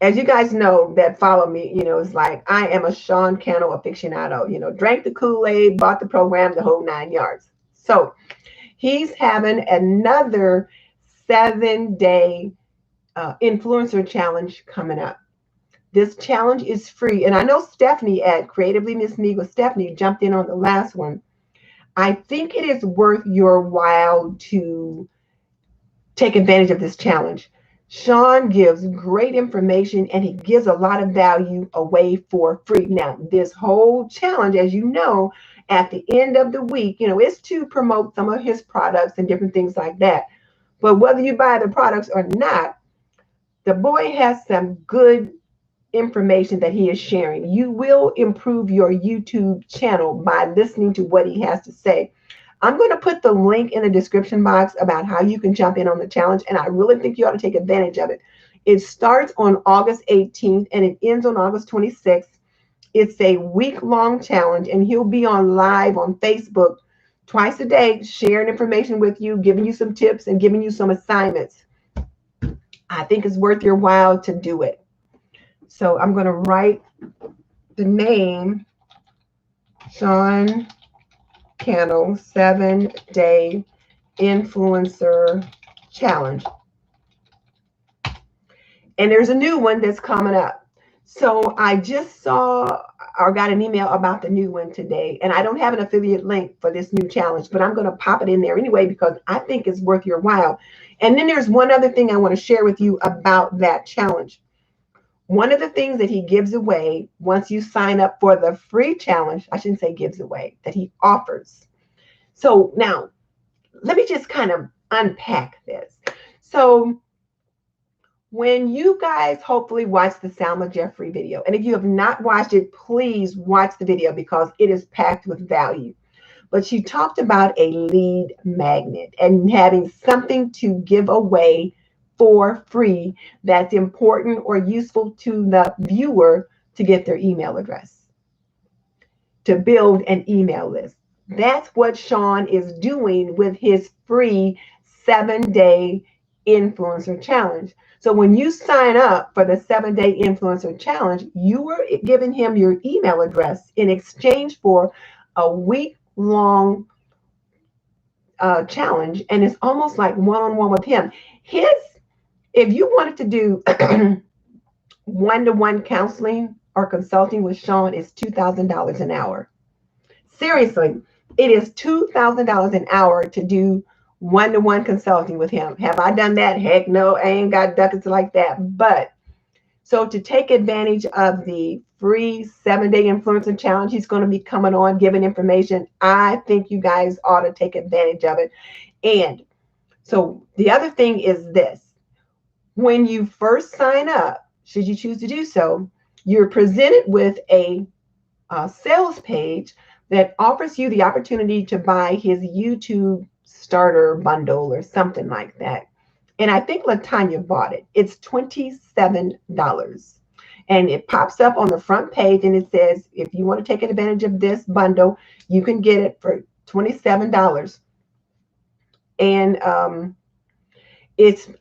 Speaker 1: as you guys know that follow me, it's like I am a Sean Cannell aficionado, drank the Kool-Aid, bought the program, the whole 9 yards. So he's having another 7-day influencer challenge coming up. This challenge is free. And I know Stephanie at Creatively Miss Me with Stephanie jumped in on the last one. I think it is worth your while to take advantage of this challenge. Sean gives great information and he gives a lot of value away for free. Now, this whole challenge, as you know, at the end of the week, is to promote some of his products and different things like that. But whether you buy the products or not, the boy has some good information that he is sharing. You will improve your YouTube channel by listening to what he has to say. I'm going to put the link in the description box about how you can jump in on the challenge, and I really think you ought to take advantage of it. It starts on August 18th and it ends on August 26th. It's a week-long challenge, and he'll be on live on Facebook twice a day, sharing information with you, giving you some tips and giving you some assignments. I think it's worth your while to do it. So I'm going to write the name, Sean Cannell 7-Day Influencer Challenge. And there's a new one that's coming up. So I just saw or got an email about the new one today. And I don't have an affiliate link for this new challenge, but I'm going to pop it in there anyway because I think it's worth your while. And then there's one other thing I want to share with you about that challenge. One of the things that he gives away once you sign up for the free challenge, I shouldn't say gives away, that he offers. So now, let me just kind of unpack this. So when you guys hopefully watch the Salma Jafri video, and if you have not watched it, please watch the video because it is packed with value. But she talked about a lead magnet and having something to give away for free that's important or useful to the viewer to get their email address, to build an email list. That's what Sean is doing with his free 7-day influencer challenge. So when you sign up for the 7-day influencer challenge, you are giving him your email address in exchange for a week-long challenge, and it's almost like one-on-one with him. If you wanted to do one-to-one counseling or consulting with Sean, it's $2,000 an hour. Seriously, it is $2,000 an hour to do one-to-one consulting with him. Have I done that? Heck no, I ain't got ducats like that. But so to take advantage of the free 7-day influencer challenge, he's going to be coming on giving information. I think you guys ought to take advantage of it. And so the other thing is this. When you first sign up, should you choose to do so, you're presented with a sales page that offers you the opportunity to buy his YouTube starter bundle or something like that. And I think LaTanya bought it. It's $27. And it pops up on the front page and it says, if you want to take advantage of this bundle, you can get it for $27. And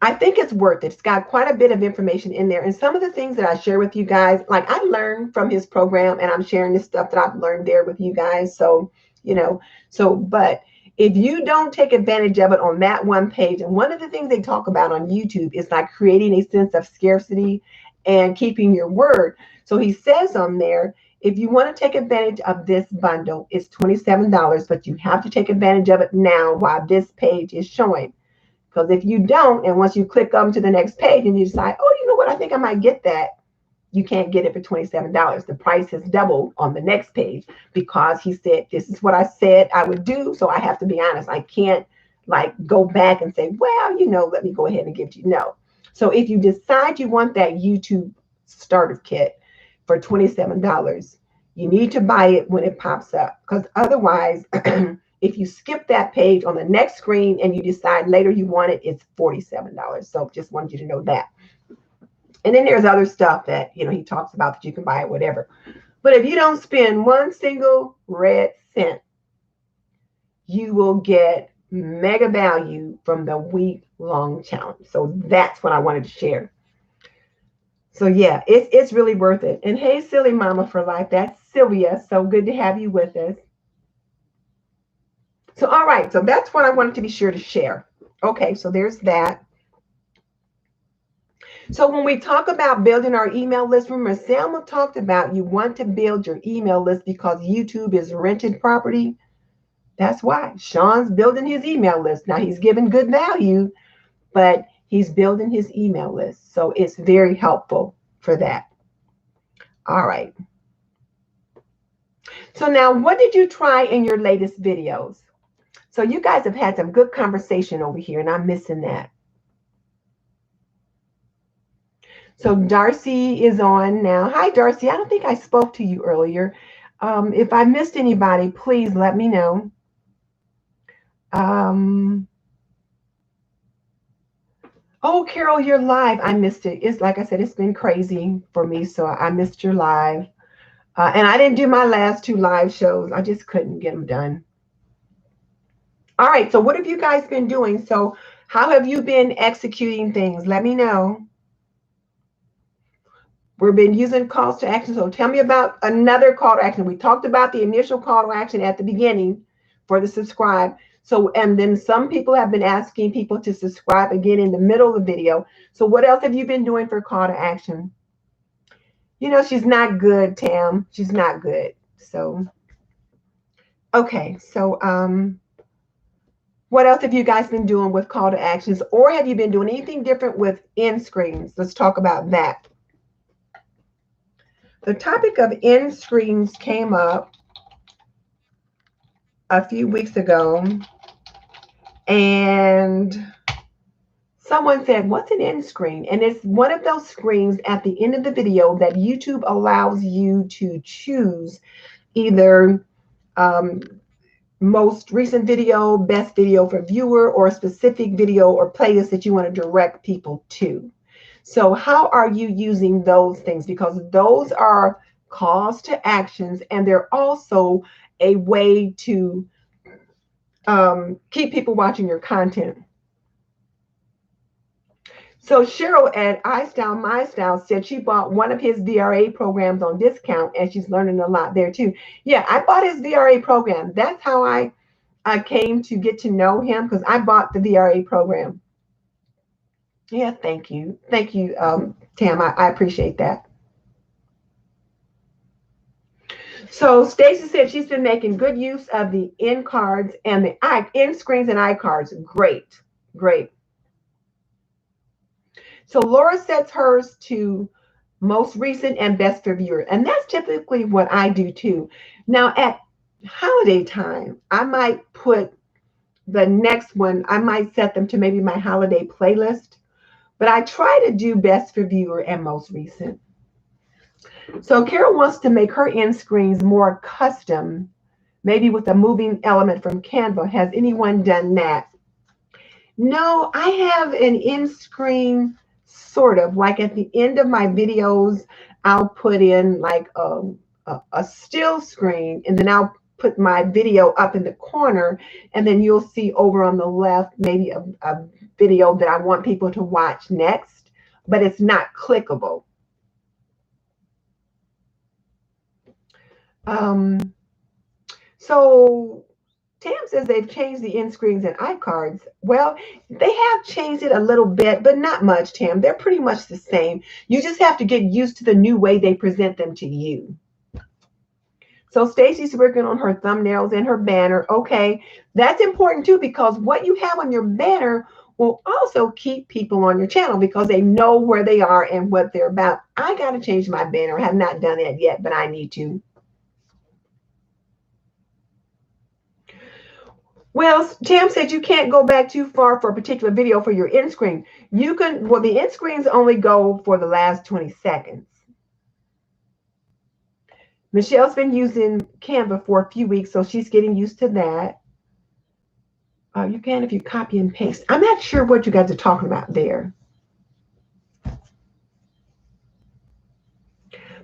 Speaker 1: I think it's worth it. It's got quite a bit of information in there. And some of the things that I share with you guys, like I learned from his program and I'm sharing this stuff that I've learned there with you guys. So, but if you don't take advantage of it on that one page, and one of the things they talk about on YouTube is like creating a sense of scarcity and keeping your word. So he says on there, if you want to take advantage of this bundle, it's $27, but you have to take advantage of it now while this page is showing. Because if you don't, and once you click on to the next page and you decide, oh, you know what, I think I might get that, you can't get it for $27. The price has doubled on the next page because he said, this is what I said I would do. So I have to be honest. I can't like go back and say, well, let me go ahead and give you. No. So if you decide you want that YouTube starter kit for $27, you need to buy it when it pops up, because otherwise, if you skip that page on the next screen and you decide later you want it, it's $47. So just wanted you to know that. And then there's other stuff that, he talks about that you can buy it, whatever. But if you don't spend one single red cent, you will get mega value from the week-long challenge. So that's what I wanted to share. So yeah, it's really worth it. And hey, Silly Mama for Life, that's Sylvia. So good to have you with us. So all right, so that's what I wanted to be sure to share. Okay, so there's that. So when we talk about building our email list, remember Selma talked about you want to build your email list because YouTube is rented property. That's why Sean's building his email list. Now he's giving good value, but he's building his email list. So it's very helpful for that. All right. So now what did you try in your latest videos? So you guys have had some good conversation over here and I'm missing that. So Darcy is on now. Hi, Darcy. I don't think I spoke to you earlier. If I missed anybody, please let me know. Oh, Carol, you're live. I missed it. It's like I said, it's been crazy for me, so I missed your live. And I didn't do my last 2 live shows. I just couldn't get them done. All right, so what have you guys been doing? So how have you been executing things? Let me know. We've been using calls to action. So tell me about another call to action. We talked about the initial call to action at the beginning for the subscribe. So, and then some people have been asking people to subscribe again in the middle of the video. So what else have you been doing for call to action? You know, she's not good, Tam. She's not good. So, okay. So, what else have you guys been doing with call to actions? Or have you been doing anything different with end screens? Let's talk about that. The topic of end screens came up a few weeks ago, and someone said, what's an end screen? And it's one of those screens at the end of the video that YouTube allows you to choose either most recent video, best video for viewer, or a specific video or playlist that you want to direct people to. So how are you using those things? Because those are calls to actions, and they're also a way to keep people watching your content. So Cheryl at iStyle My Style said she bought one of his VRA programs on discount, and she's learning a lot there too. Yeah, I bought his VRA program. That's how I came to get to know him, because I bought the VRA program. Yeah, thank you. Thank you, Tam. I appreciate that. So Stacy said she's been making good use of the end cards and the end screens and iCards. Great, great. So Laura sets hers to most recent and best for viewer. And that's typically what I do too. Now at holiday time, I might put the next one, I might set them to maybe my holiday playlist, but I try to do best for viewer and most recent. So Carol wants to make her end screens more custom, maybe with a moving element from Canva. Has anyone done that? No, I have an end screen, sort of like at the end of my videos, I'll put in like a still screen, and then I'll put my video up in the corner, and then you'll see over on the left maybe a video that I want people to watch next, but it's not clickable. So Tam says they've changed the end screens and iCards. Well, they have changed it a little bit, but not much, Tam. They're pretty much the same. You just have to get used to the new way they present them to you. So Stacy's working on her thumbnails and her banner. Okay, that's important too, because what you have on your banner will also keep people on your channel because they know where they are and what they're about. I got to change my banner. I have not done that yet, but I need to. Well, Tam said you can't go back too far for a particular video for your end screen. You can, well, the end screens only go for the last 20 seconds. Michelle's been using Canva for a few weeks, so she's getting used to that. You can if you copy and paste. I'm not sure what you guys are talking about there.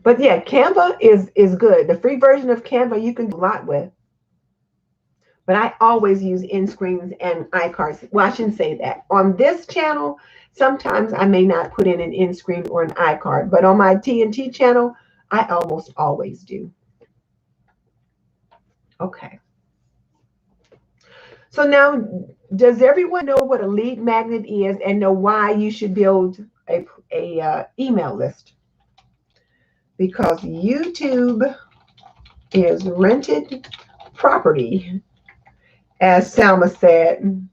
Speaker 1: But yeah, Canva is good. The free version of Canva you can do a lot with. But I always use end screens and iCards. Well, I shouldn't say that. On this channel, sometimes I may not put in an end screen or an iCard, but on my TNT channel, I almost always do. Okay. So now, does everyone know what a lead magnet is and know why you should build a email list? Because YouTube is rented property, as Salma said.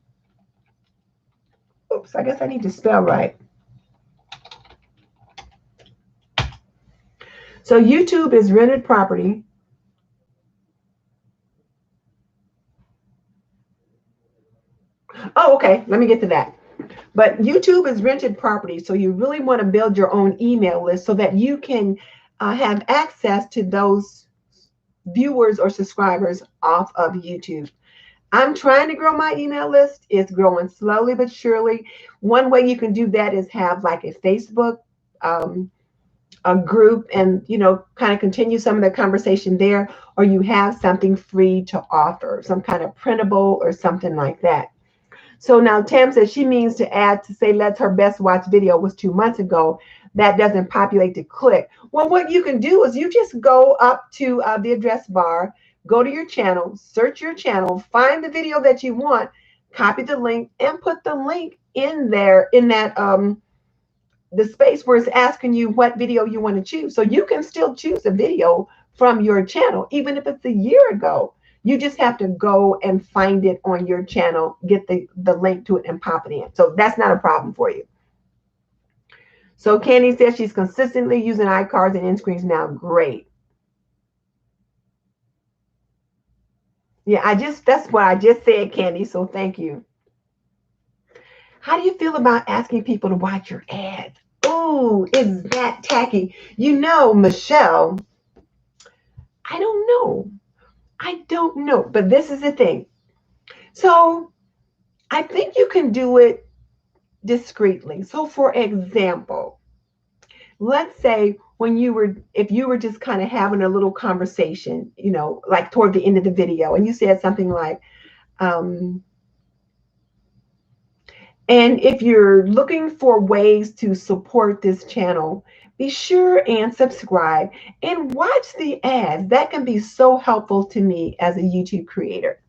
Speaker 1: Oops, I guess I need to spell right. So YouTube is rented property. Oh, okay. Let me get to that. But YouTube is rented property. So you really want to build your own email list so that you can have access to those viewers or subscribers off of YouTube. I'm trying to grow my email list. It's growing slowly but surely. One way you can do that is have like a Facebook a group and, kind of continue some of the conversation there, or you have something free to offer, some kind of printable or something like that. So now Tam says she means to add to say let's her best watch video was 2 months ago. That doesn't populate to click. Well, what you can do is you just go up to the address bar, go to your channel, search your channel, find the video that you want, copy the link, and put the link in there in that the space where it's asking you what video you want to choose. So you can still choose a video from your channel, even if it's a year ago. You just have to go and find it on your channel, get the link to it and pop it in. So that's not a problem for you. So Candy says she's consistently using iCards and end screens now. Great. Yeah, that's what I just said, Candy. So thank you. How do you feel about asking people to watch your ads? Oh, is that tacky? Michelle, I don't know. I don't know. But this is the thing. So I think you can do it discreetly. So for example, let's say if you were just kind of having a little conversation, like toward the end of the video, and you said something like, and if you're looking for ways to support this channel, be sure and subscribe and watch the ads. That can be so helpful to me as a YouTube creator.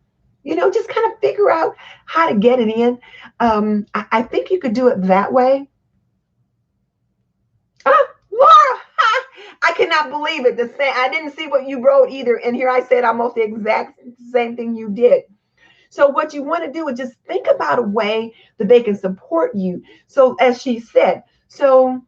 Speaker 1: Just kind of figure out how to get it in. I think you could do it that way. Ah, Laura, I cannot believe it. I didn't see what you wrote either. And here I said almost the exact same thing you did. So what you want to do is just think about a way that they can support you. So as she said, so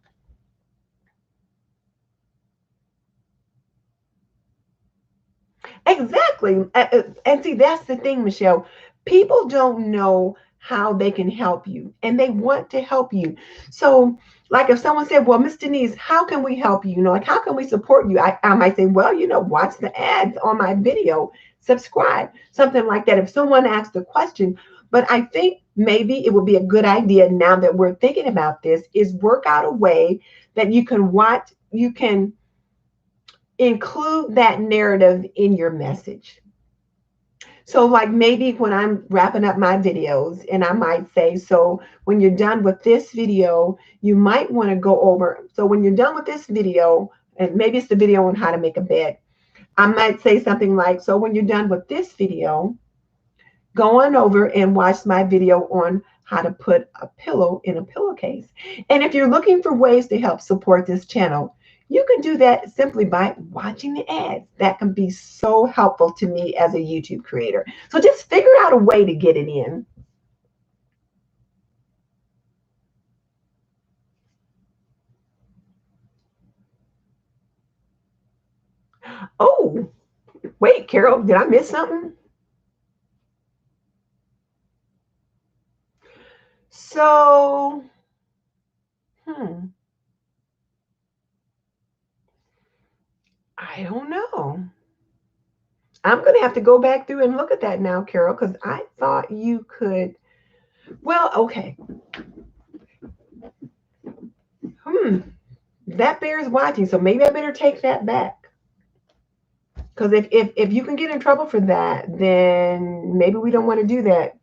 Speaker 1: exactly. And see, that's the thing, Michelle. People don't know how they can help you and they want to help you. So like if someone said, well, Miss Denise, how can we help you? Like, how can we support you? I might say, well, watch the ads on my video, subscribe, something like that. If someone asked a question, but I think maybe it would be a good idea now that we're thinking about this is work out a way that you can include that narrative in your message. So like maybe when I'm wrapping up my videos and I might say, so when you're done with this video, you might want to go over. So when you're done with this video, and maybe it's the video on how to make a bed, I might say something like, so when you're done with this video, go on over and watch my video on how to put a pillow in a pillowcase. And if you're looking for ways to help support this channel, you can do that simply by watching the ads. That can be so helpful to me as a YouTube creator. So just figure out a way to get it in. Oh, wait, Carol, did I miss something? So, I don't know. I'm going to have to go back through and look at that now, Carol, because I thought you could. Well, okay. That bears watching, so maybe I better take that back. Because if you can get in trouble for that, then maybe we don't want to do that.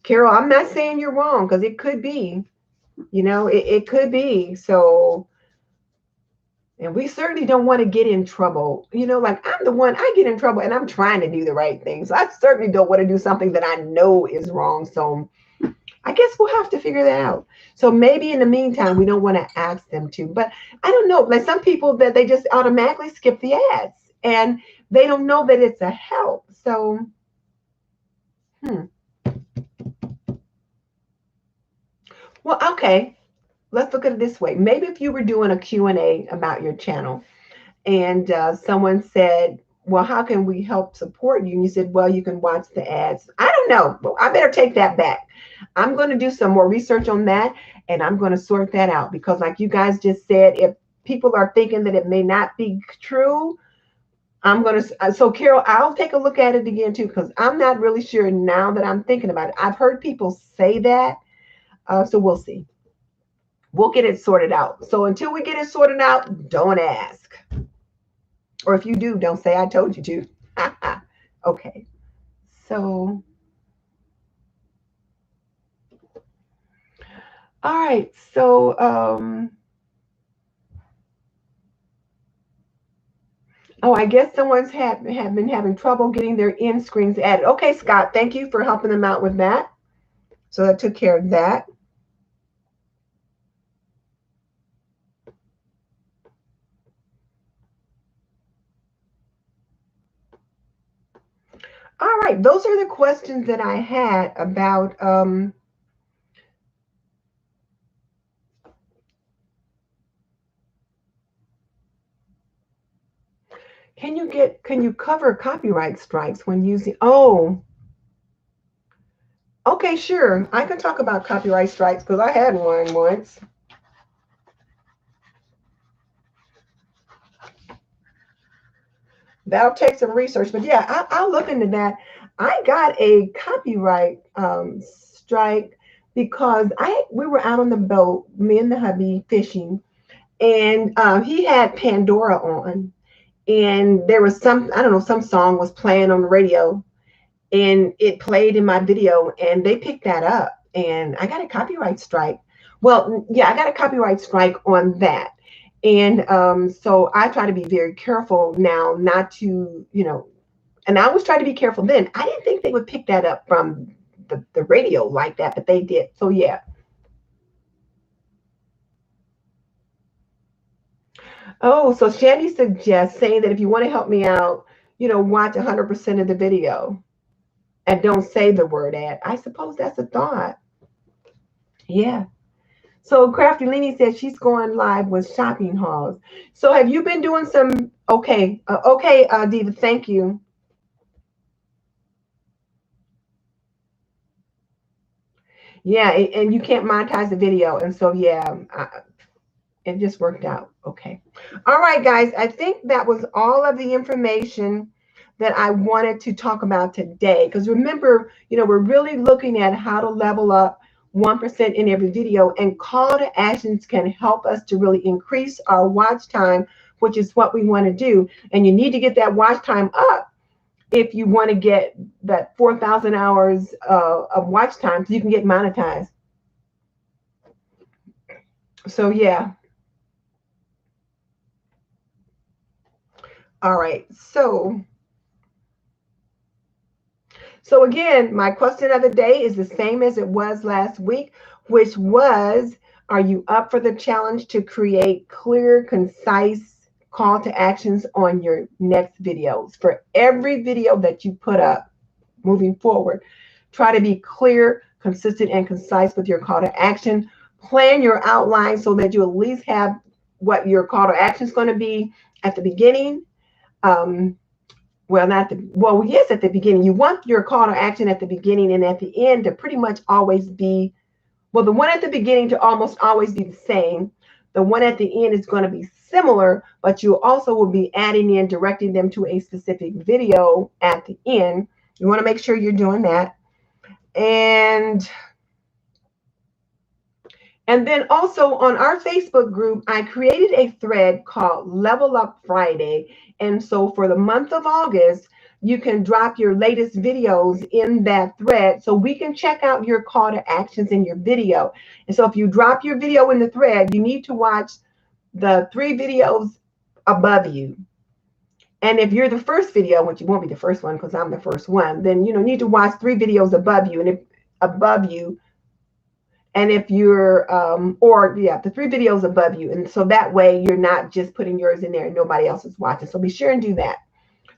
Speaker 1: Carol, I'm not saying you're wrong, because it could be, it could be. So, and we certainly don't want to get in trouble. Like I'm the one, I get in trouble and I'm trying to do the right thing. So I certainly don't want to do something that I know is wrong. So I guess we'll have to figure that out. So maybe in the meantime, we don't want to ask them to. But I don't know. Like some people that they just automatically skip the ads and they don't know that it's a help. So, well, okay. Let's look at it this way. Maybe if you were doing a Q&A about your channel and someone said, well, how can we help support you? And you said, well, you can watch the ads. I don't know. Well, I better take that back. I'm going to do some more research on that, and I'm going to sort that out, because like you guys just said, if people are thinking that it may not be true, I'm going to. So Carol, I'll take a look at it again too, because I'm not really sure now that I'm thinking about it. I've heard people say that. So we'll see. We'll get it sorted out. So until we get it sorted out, don't ask. Or if you do, don't say I told you to. Okay. So, all right. So, oh, I guess someone's have been having trouble getting their end screens added. Okay, Scott, thank you for helping them out with that. So that took care of that. All right, those are the questions that I had about can you cover copyright strikes when using okay, sure. I can talk about copyright strikes because I had one once. That'll take some research, but yeah, I'll look into that. I got a copyright strike because we were out on the boat, me and the hubby fishing, and he had Pandora on, and there was I don't know, some song was playing on the radio, and it played in my video, and they picked that up, and I got a copyright strike. Well, yeah, I got a copyright strike on that. And so I try to be very careful now not to, and I always try to be careful then. I didn't think they would pick that up from the radio like that, but they did. So yeah. Oh, so Shandy suggests saying that if you want to help me out, watch 100% of the video and don't say the word ad. I suppose that's a thought. Yeah. So Crafty Lenny says she's going live with shopping hauls. So have you been doing some? Okay, Diva, thank you. Yeah, and you can't monetize the video, and so yeah, it just worked out. Okay, all right, guys. I think that was all of the information that I wanted to talk about today. Because remember, we're really looking at how to level up 1% in every video, and call to actions can help us to really increase our watch time, which is what we want to do. And you need to get that watch time up if you want to get that 4,000 hours of watch time so you can get monetized. So yeah. All right. So again, my question of the day is the same as it was last week, which was, are you up for the challenge to create clear, concise call to actions on your next videos? For every video that you put up moving forward, try to be clear, consistent, and concise with your call to action. Plan your outline so that you at least have what your call to action is going to be at the beginning. Yes, at the beginning. You want your call to action at the beginning and at the end to pretty much always be, well, the one at the beginning to almost always be the same. The one at the end is going to be similar, but you also will be adding in, directing them to a specific video at the end. You want to make sure you're doing that. And then also on our Facebook group, I created a thread called Level Up Friday. And so for the month of August, you can drop your latest videos in that thread so we can check out your call to actions in your video. And so if you drop your video in the thread, you need to watch the 3 videos above you. And if you're the first video, which you won't be the first one because I'm the first one, then you need to watch 3 videos above you. And if above you, and if you're the 3 videos above you, and so that way you're not just putting yours in there and nobody else is watching. So be sure and do that.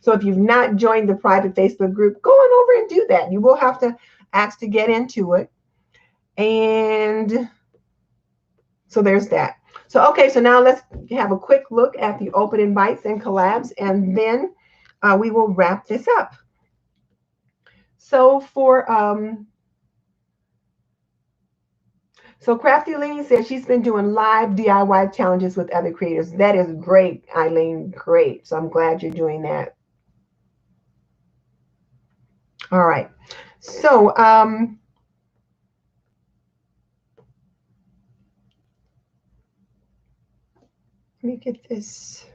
Speaker 1: So if you've not joined the private Facebook group, go on over and do that. You will have to ask to get into it. And so there's that. So, okay, so now let's have a quick look at the open invites and collabs, and then we will wrap this up. So for so Crafty Eileen says she's been doing live DIY challenges with other creators. That is great, Eileen, great. So I'm glad you're doing that. All right. So let me get this.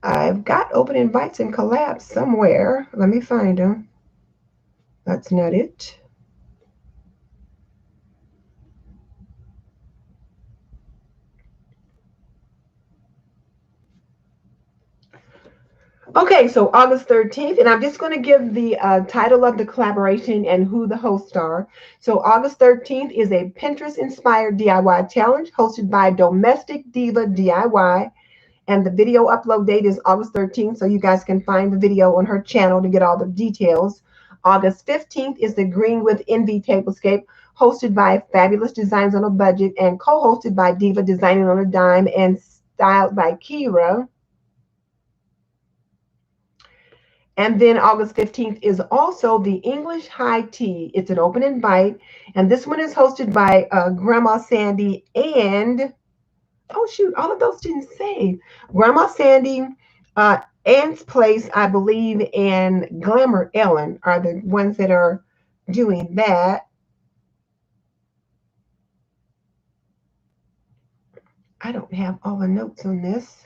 Speaker 1: I've got open invites and collabs somewhere. Let me find them. That's not it. Okay, so August 13th, and I'm just going to give the title of the collaboration and who the hosts are. So August 13th is a Pinterest-inspired DIY challenge hosted by Domestic Diva DIY, and the video upload date is August 13th, so you guys can find the video on her channel to get all the details. August 15th is the Green with Envy Tablescape, hosted by Fabulous Designs on a Budget and co-hosted by Diva Designing on a Dime and styled by Kira. And then August 15th is also the English High Tea. It's an open invite. And this one is hosted by Grandma Sandy and, oh shoot, all of those didn't save. Grandma Sandy, Ann's Place, I believe, and Glamour Ellen are the ones that are doing that. I don't have all the notes on this.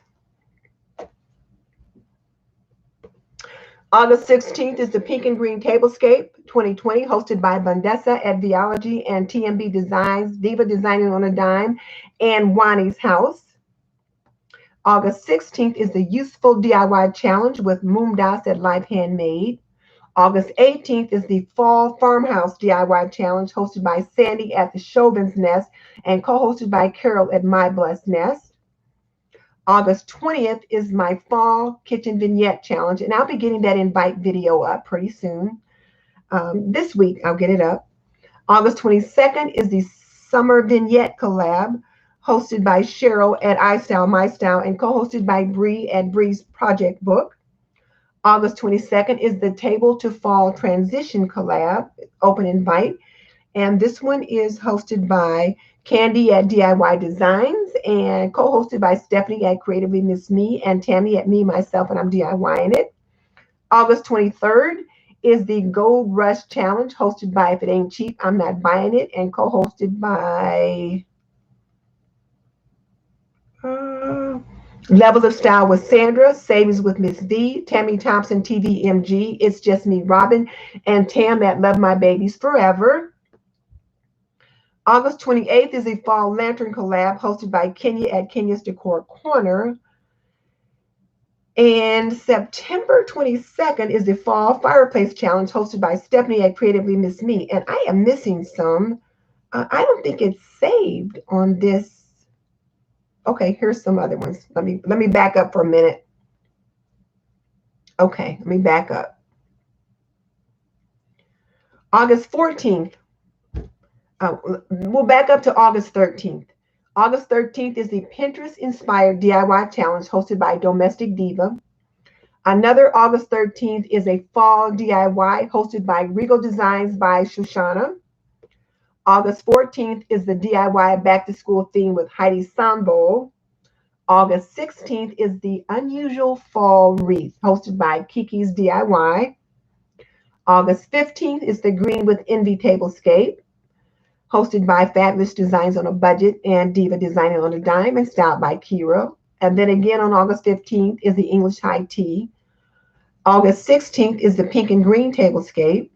Speaker 1: August 16th is the Pink and Green Tablescape 2020, hosted by Bundessa at Viology and TMB Designs, Diva Designing on a Dime, and Wani's House. August 16th is the Useful DIY Challenge with Moomdas at Life Handmade. August 18th is the Fall Farmhouse DIY Challenge, hosted by Sandy at the Chauvin's Nest and co-hosted by Carol at My Blessed Nest. August 20th is my Fall Kitchen Vignette Challenge, and I'll be getting that invite video up pretty soon. This week, I'll get it up. August 22nd is the Summer Vignette Collab, hosted by Cheryl at I Style My Style and co-hosted by Bree at Bree's Project Book. August 22nd is the Table to Fall Transition Collab, open invite, and this one is hosted by Candy at DIY Designs and co-hosted by Stephanie at Creatively Miss Me and Tammy at Me, Myself, and I'm DIYing It. August 23rd is the Gold Rush Challenge hosted by If It Ain't Cheap, I'm Not Buying It and co-hosted by Levels of Style with Sandra, Savings with Miss V, Tammy Thompson TVMG, It's Just Me Robin, and Tam at Love My Babies Forever. August 28th is a Fall Lantern Collab hosted by Kenya at Kenya's Decor Corner. And September 22nd is the Fall Fireplace Challenge hosted by Stephanie at Creatively Miss Me. And I am missing some. I don't think it's saved on this. Okay, here's some other ones. Let me back up for a minute. Okay, let me back up. August 14th. We'll back up to August 13th. August 13th is the Pinterest-inspired DIY challenge hosted by Domestic Diva. Another August 13th is a Fall DIY hosted by Regal Designs by Shoshana. August 14th is the DIY Back to School theme with Heidi Sambo. August 16th is the Unusual Fall Wreath hosted by Kiki's DIY. August 15th is the Green with Envy Tablescape. hosted by Fabulous Designs on a Budget and Diva Designing on a Dime, and styled by Kira. And then again on August 15th is the English High Tea. August 16th is the Pink and Green Tablescape.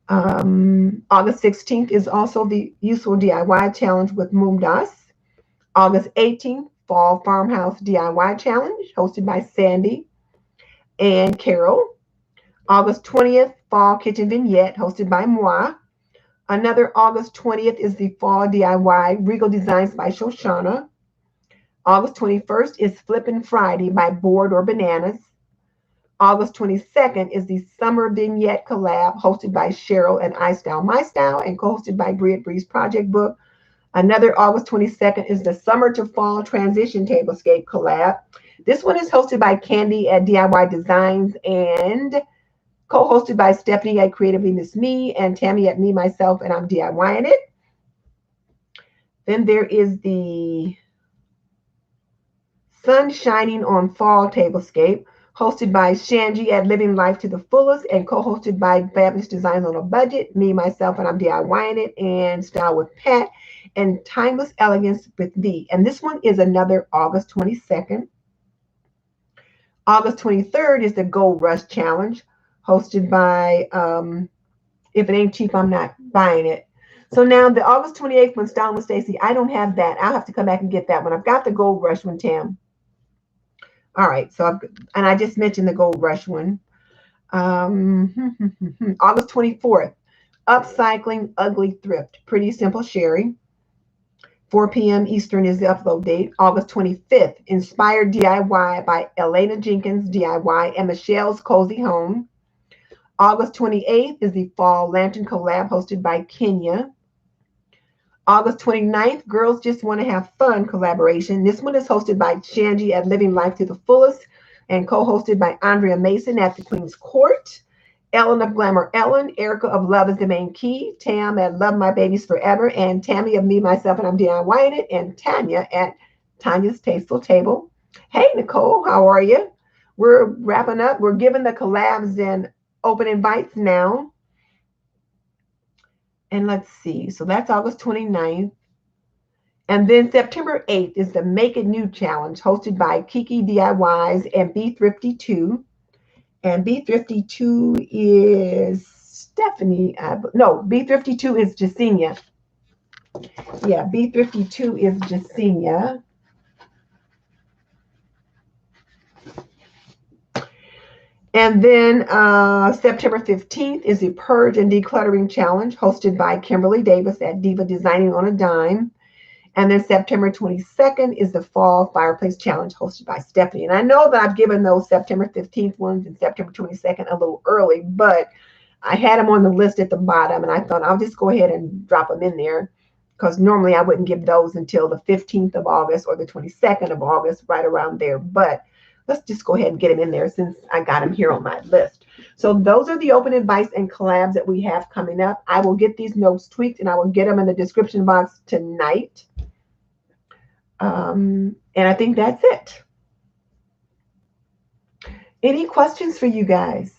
Speaker 1: August 16th is also the Useful DIY Challenge with Moomdas. August 18th, Fall Farmhouse DIY Challenge, hosted by Sandy and Carol. August 20th, Fall Kitchen Vignette, hosted by Moi. Another August 20th is the Fall DIY Regal Designs by Shoshana. August 21st is Flippin' Friday by Board or Bananas. August 22nd is the Summer Vignette Collab, hosted by Cheryl and I Style My Style, and co-hosted by Bria Breeze Project Book. Another August 22nd is the Summer to Fall Transition Tablescape Collab. This one is hosted by Candy at DIY Designs and co-hosted by Stephanie at Creatively Miss Me and Tammy at Me, Myself, and I'm DIYing It. Then there is the Sun Shining on Fall Tablescape, hosted by Shanji at Living Life to the Fullest and co-hosted by Fabulous Designs on a Budget, Me, Myself, and I'm DIYing It, and Style with Pat, and Timeless Elegance with V. And this one is another August 22nd. August 23rd is the Gold Rush Challenge, hosted by If It Ain't Cheap, I'm Not Buying It. So now the August 28th one, Style with Stacy, I don't have that. I'll have to come back and get that one. I've got the Gold Rush one, Tam. All right, so I just mentioned the Gold Rush one. August 24th, Upcycling Ugly Thrift, Pretty Simple Sherry. 4 p.m. Eastern is the upload date. August 25th, Inspired DIY by Elena Jenkins DIY and Michelle's Cozy Home. August 28th is the Fall Lantern Collab, hosted by Kenya. August 29th, Girls Just Want to Have Fun collaboration. This one is hosted by Shanji at Living Life to the Fullest and co-hosted by Andrea Mason at the Queen's Court. Ellen of Glamour Ellen, Erica of Love is the Main Key, Tam at Love My Babies Forever, and Tammy of Me, Myself, and I'm DIYing It, and Tanya at Tanya's Tasteful Table. Hey, Nicole, how are you? We're wrapping up. We're giving the collabs and open invites now. And let's see. So that's August 29th. And then September 8th is the Make It New Challenge, hosted by Kiki DIYs and Be Thrifty 2. And Be Thrifty 2 is Stephanie. No, Be Thrifty 2 is Jasenia. Yeah, Be Thrifty 2 is Jasenia. And then September 15th is the Purge and Decluttering Challenge, hosted by Kimberly Davis at Diva Designing on a Dime. And then September 22nd is the Fall Fireplace Challenge, hosted by Stephanie. And I know that I've given those September 15th ones and September 22nd a little early, but I had them on the list at the bottom, and I thought I'll just go ahead and drop them in there, because normally I wouldn't give those until the 15th of August or the 22nd of August, right around there. But let's just go ahead and get them in there since I got them here on my list. So those are the open advice and collabs that we have coming up. I will get these notes tweaked, and I will get them in the description box tonight. And I think that's it. Any questions for you guys?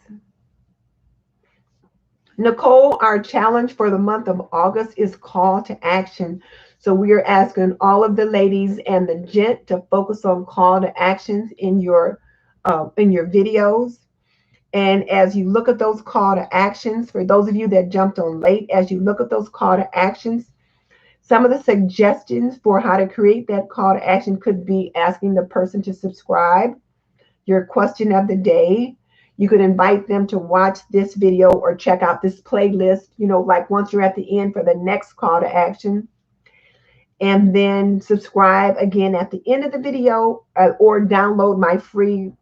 Speaker 1: Nicole, our challenge for the month of August is call to action. So we are asking all of the ladies and the gent to focus on call to actions in your videos. And as you look at those call to actions, for those of you that jumped on late, as you look at those call to actions, some of the suggestions for how to create that call to action could be asking the person to subscribe, your question of the day. You could invite them to watch this video or check out this playlist, like once you're at the end for the next call to action. And then subscribe again at the end of the video, or download my free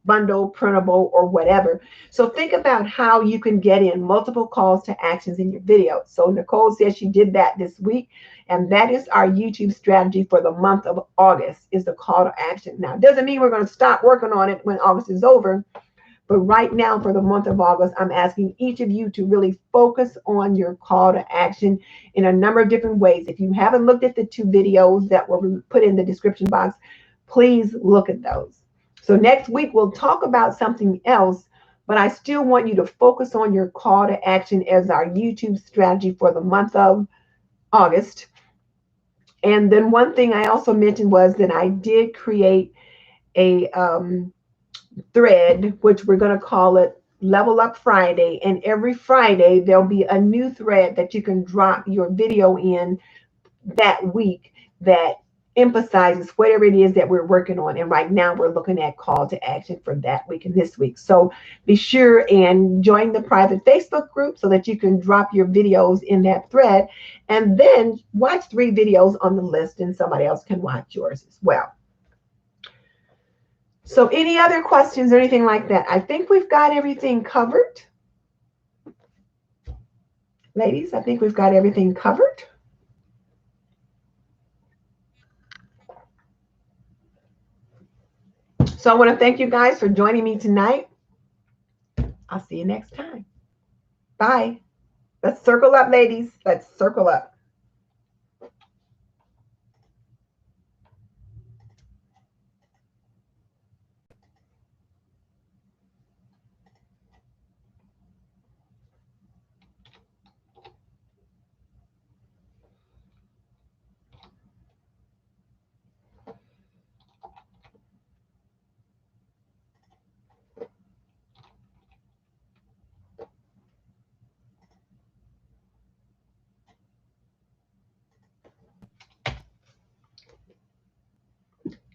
Speaker 1: bundle, printable, or whatever. So think about how you can get in multiple calls to actions in your video. So Nicole says she did that this week, and that is our YouTube strategy for the month of August, is the call to action. Now, it doesn't mean we're going to stop working on it when August is over, but right now for the month of August, I'm asking each of you to really focus on your call to action in a number of different ways. If you haven't looked at the 2 videos that were put in the description box, please look at those. So next week, we'll talk about something else, but I still want you to focus on your call to action as our YouTube strategy for the month of August. And then one thing I also mentioned was that I did create a thread, which we're going to call it Level Up Friday. And every Friday, there'll be a new thread that you can drop your video in that week that emphasizes whatever it is that we're working on. And right now we're looking at call to action for that week and this week. So be sure and join the private Facebook group so that you can drop your videos in that thread and then watch 3 videos on the list and somebody else can watch yours as well. So any other questions or anything like that? I think we've got everything covered. Ladies, I think we've got everything covered. So I want to thank you guys for joining me tonight. I'll see you next time. Bye. Let's circle up, ladies. Let's circle up.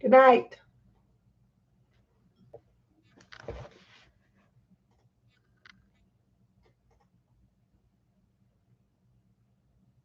Speaker 1: Good night.